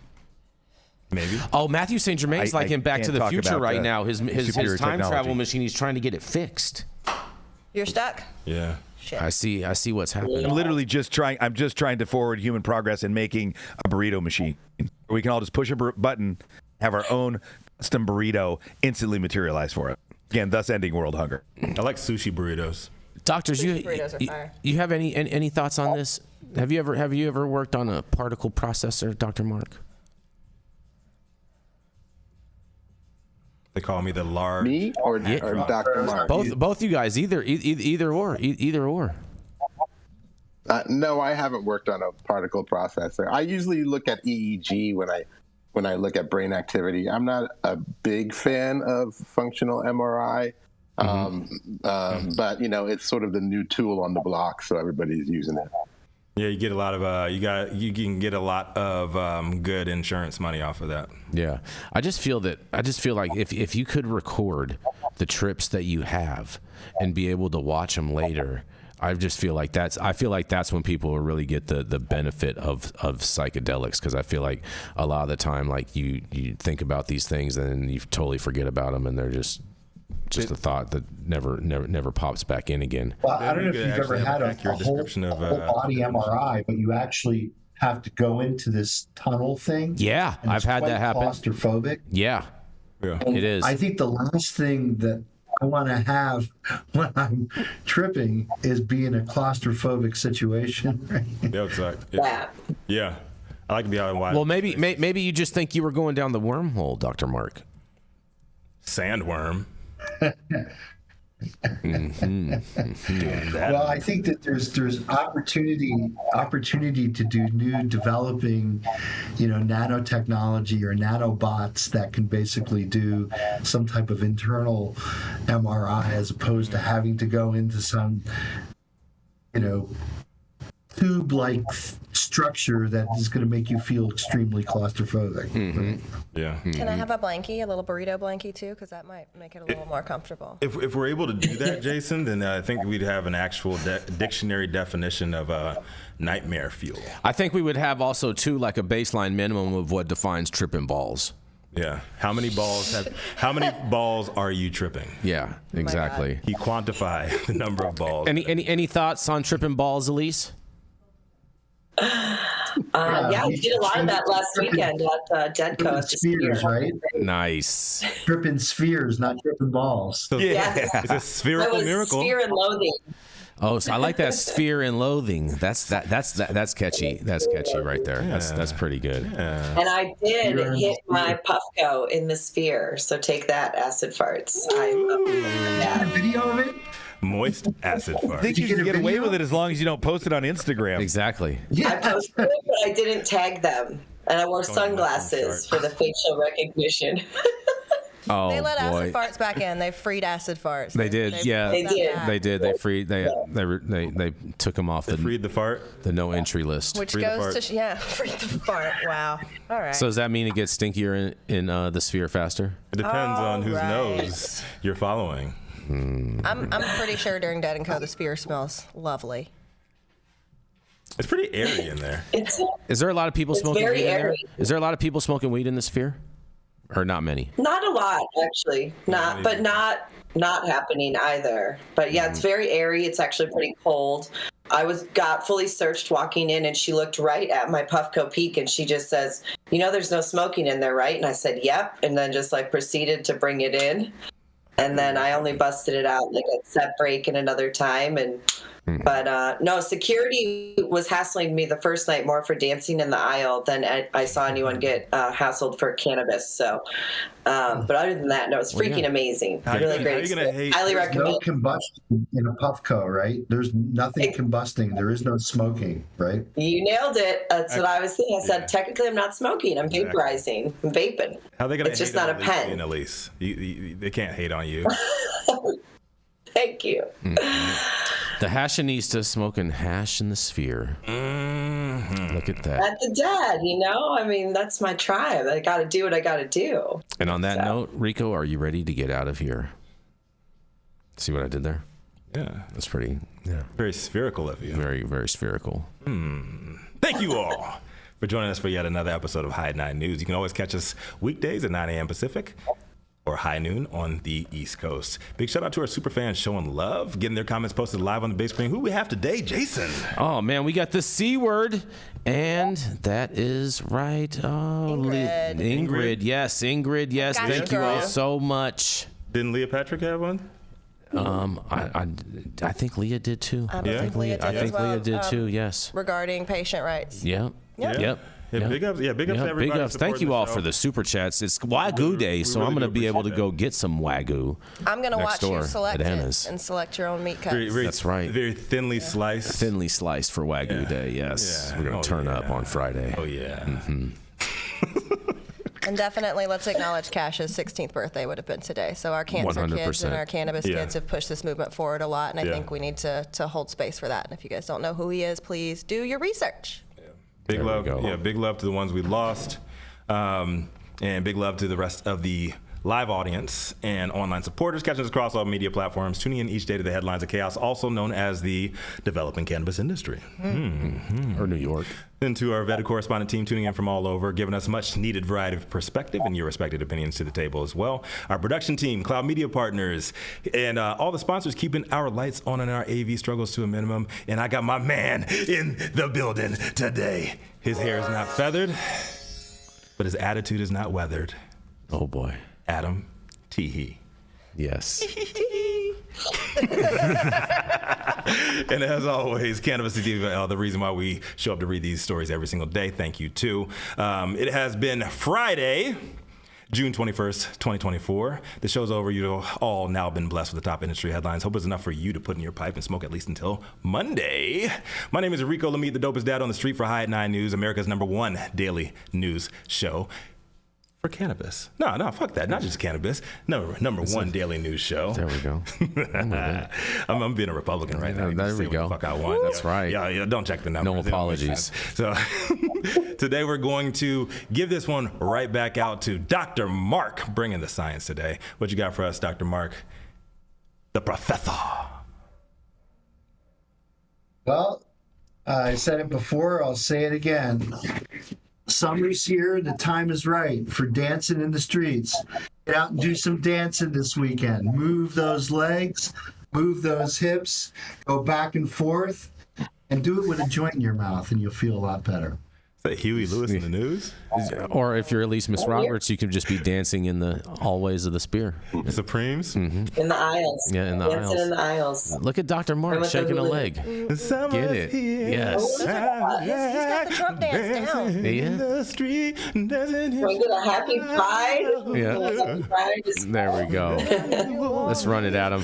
Maybe. Oh, Mathieu St. Germain's like in Back to the Future right now. His superior time technology. travel machine. He's trying to get it fixed. You're stuck? Yeah. Shit. I see what's happening. I'm literally just trying to forward human progress in making a burrito machine. We can all just push a button, have our own custom burrito instantly materialize for it. Again, thus ending world hunger. I like sushi burritos. Doctors, Burritos are fire. you have any thoughts on this? Have you ever worked on a particle processor, Dr. Mark? They call me the large. Me or Dr. Mark? Both you guys, either or. No, I haven't worked on a particle processor. I usually look at EEG when I look at brain activity. I'm not a big fan of functional MRI, but it's sort of the new tool on the block, so everybody's using it. Yeah, you get a lot of you can get a lot of good insurance money off of that. Yeah, I just feel like if you could record the trips that you have and be able to watch them later, I feel like that's when people will really get the benefit of psychedelics, because I feel like a lot of the time, like you think about these things and you totally forget about them, and they're just a thought that never pops back in again. Well, I don't know if you've ever had a whole body MRI, but you actually have to go into this tunnel thing. Yeah, and I've it's had quite that happen. Claustrophobic. Yeah, And it is. I think the last thing that I want to have when I'm tripping is be in a claustrophobic situation. Yeah. I like to be out in wide. Well, maybe you just think you were going down the wormhole, Dr. Mark. Sandworm. Well, I think that there's opportunity to do new developing, nanotechnology or nanobots that can basically do some type of internal MRI as opposed to having to go into some, tube-like structure that is going to make you feel extremely claustrophobic. Mm-hmm. Yeah. Can I have a blankie, a little burrito blankie too? Because that might make it a little more comfortable. If we're able to do that, Jason, then I think we'd have an actual dictionary definition of nightmare fuel. I think we would have also too, like a baseline minimum of what defines tripping balls. Yeah. How many balls are you tripping? Yeah, exactly. You quantify the number of balls. Any thoughts on tripping balls, Elise? We did a lot of that last weekend at Denko. Spheres, right? Nice. Tripping spheres, not tripping balls. So, it's a spherical miracle. Sphere and loathing. Oh, so I like that sphere and loathing. That's catchy. That's catchy right there. Yeah. That's pretty good. Yeah. And I did hit my Puffco in the sphere. So take that, acid farts. I a video of it. Moist acid fart. I think you can get away with it as long as you don't post it on Instagram. Exactly. Yeah. I posted it, but I didn't tag them. And I wore sunglasses for the facial recognition. Oh, they let boy. acid farts back in. They freed acid farts. They did. They did. They freed. They took them off. They freed the fart. The no entry list. Which goes to freed the fart. Wow. All right. So does that mean it gets stinkier in the sphere faster? It depends on whose nose you're following. I'm pretty sure during Dead and Co. the sphere smells lovely. It's pretty airy in there. Is there a lot of people smoking weed in there? airy. Is there a lot of people smoking weed in the sphere? Or not many? Not a lot, actually. Not not happening either. But yeah, it's very airy. It's actually pretty cold. I got fully searched walking in, and she looked right at my Puffco Peak, and she just says, there's no smoking in there, right? And I said, yep. And then just like proceeded to bring it in. And then I only busted it out like at set break and another time. But no, security was hassling me the first night more for dancing in the aisle than I saw anyone get hassled for cannabis. So, but other than that, no, it's freaking amazing. Really great. Highly recommend. No combustion in a Puffco, right? There's nothing combusting. There is no smoking, right? You nailed it. That's what I was thinking. I said, technically, I'm not smoking. I'm vaporizing. I'm vaping. How are they going to It's just not a pen. Elise? They can't hate on you. Thank you. The Hashanista smoking hash in the sphere. Look at that. At the dad, I mean, that's my tribe. I got to do what I got to do. And on that note, Rico, are you ready to get out of here? See what I did there? Yeah. That's pretty, very spherical of you. Very, very spherical. Thank you all for joining us for yet another episode of High 9 News. You can always catch us weekdays at 9 a.m. Pacific or high noon on the East Coast. Big shout out to our super fans showing love, getting their comments posted live on the big screen. Who we have today, Jason? Oh, man, we got the C word, and that is right. Oh, Ingrid. Yes, Ingrid. Yes, thank you all so much. Didn't Leah Patrick have one? I think Leah did too. I think Leah did too. Yes. Regarding patient rights. Yep. Big ups. Yeah, big ups to everybody. Big ups. Thank you all for the super chats. It's Wagyu Day, so I'm going to be able to go get some Wagyu. I'm going to watch you select it Anna's. and select your own meat cuts. That's right. Very thinly sliced. Thinly sliced for Wagyu Day, yes. We're going to turn up on Friday. Oh, yeah. And definitely let's acknowledge Cash's 16th birthday would have been today. So our cancer 100%. kids and our cannabis kids have pushed this movement forward a lot, and I think we need to hold space for that. And if you guys don't know who he is, please do your research. Big love. Yeah, big love to the ones we lost. And big love to the rest of the live audience and online supporters catching us across all media platforms, tuning in each day to the headlines of chaos, also known as the developing cannabis industry. Or New York. And to our vetted correspondent team tuning in from all over, giving us much needed variety of perspective and your respected opinions to the table as well. Our production team, Cloud Media Partners, and all the sponsors keeping our lights on and our AV struggles to a minimum. And I got my man in the building today. His hair is not feathered, but his attitude is not weathered. Oh boy. Adam Teehee. Yes. And as always, Cannabis is the reason why we show up to read these stories every single day. Thank you, too. It has been Friday, June 21st, 2024. The show's over. You've all now been blessed with the top industry headlines. Hope it's enough for you to put in your pipe and smoke at least until Monday. My name is Rico Lamitte, the dopest dad on the street for High at 9 News, America's #1 daily news show. For cannabis. No, fuck that. Not just cannabis. Number one daily news show. There we go. I'm being a Republican right now. There we go. What the fuck I want. That's right. Yeah, don't check the numbers. No apologies. So today we're going to give this one right back out to Dr. Mark, bringing the science today. What you got for us, Dr. Mark? The professor. Well, I said it before. I'll say it again. Summer's here. The time is right for dancing in the streets. Get out and do some dancing this weekend. Move those legs, move those hips, go back and forth, and do it with a joint in your mouth, and you'll feel a lot better. Is that Huey Lewis in the news? Or if you're Elise Mc Roberts, you can just be dancing in the hallways of the Spear. Supremes? Mm-hmm. In the aisles. Yeah, in the Dancing aisles. in the aisles. Look at Dr. Mark shaking a leg. Get it. Yes. He's got the Trump dance down. The street doesn't Can we get a happy pride? Yeah. Happy pride is- There we go. Let's run it, Adam.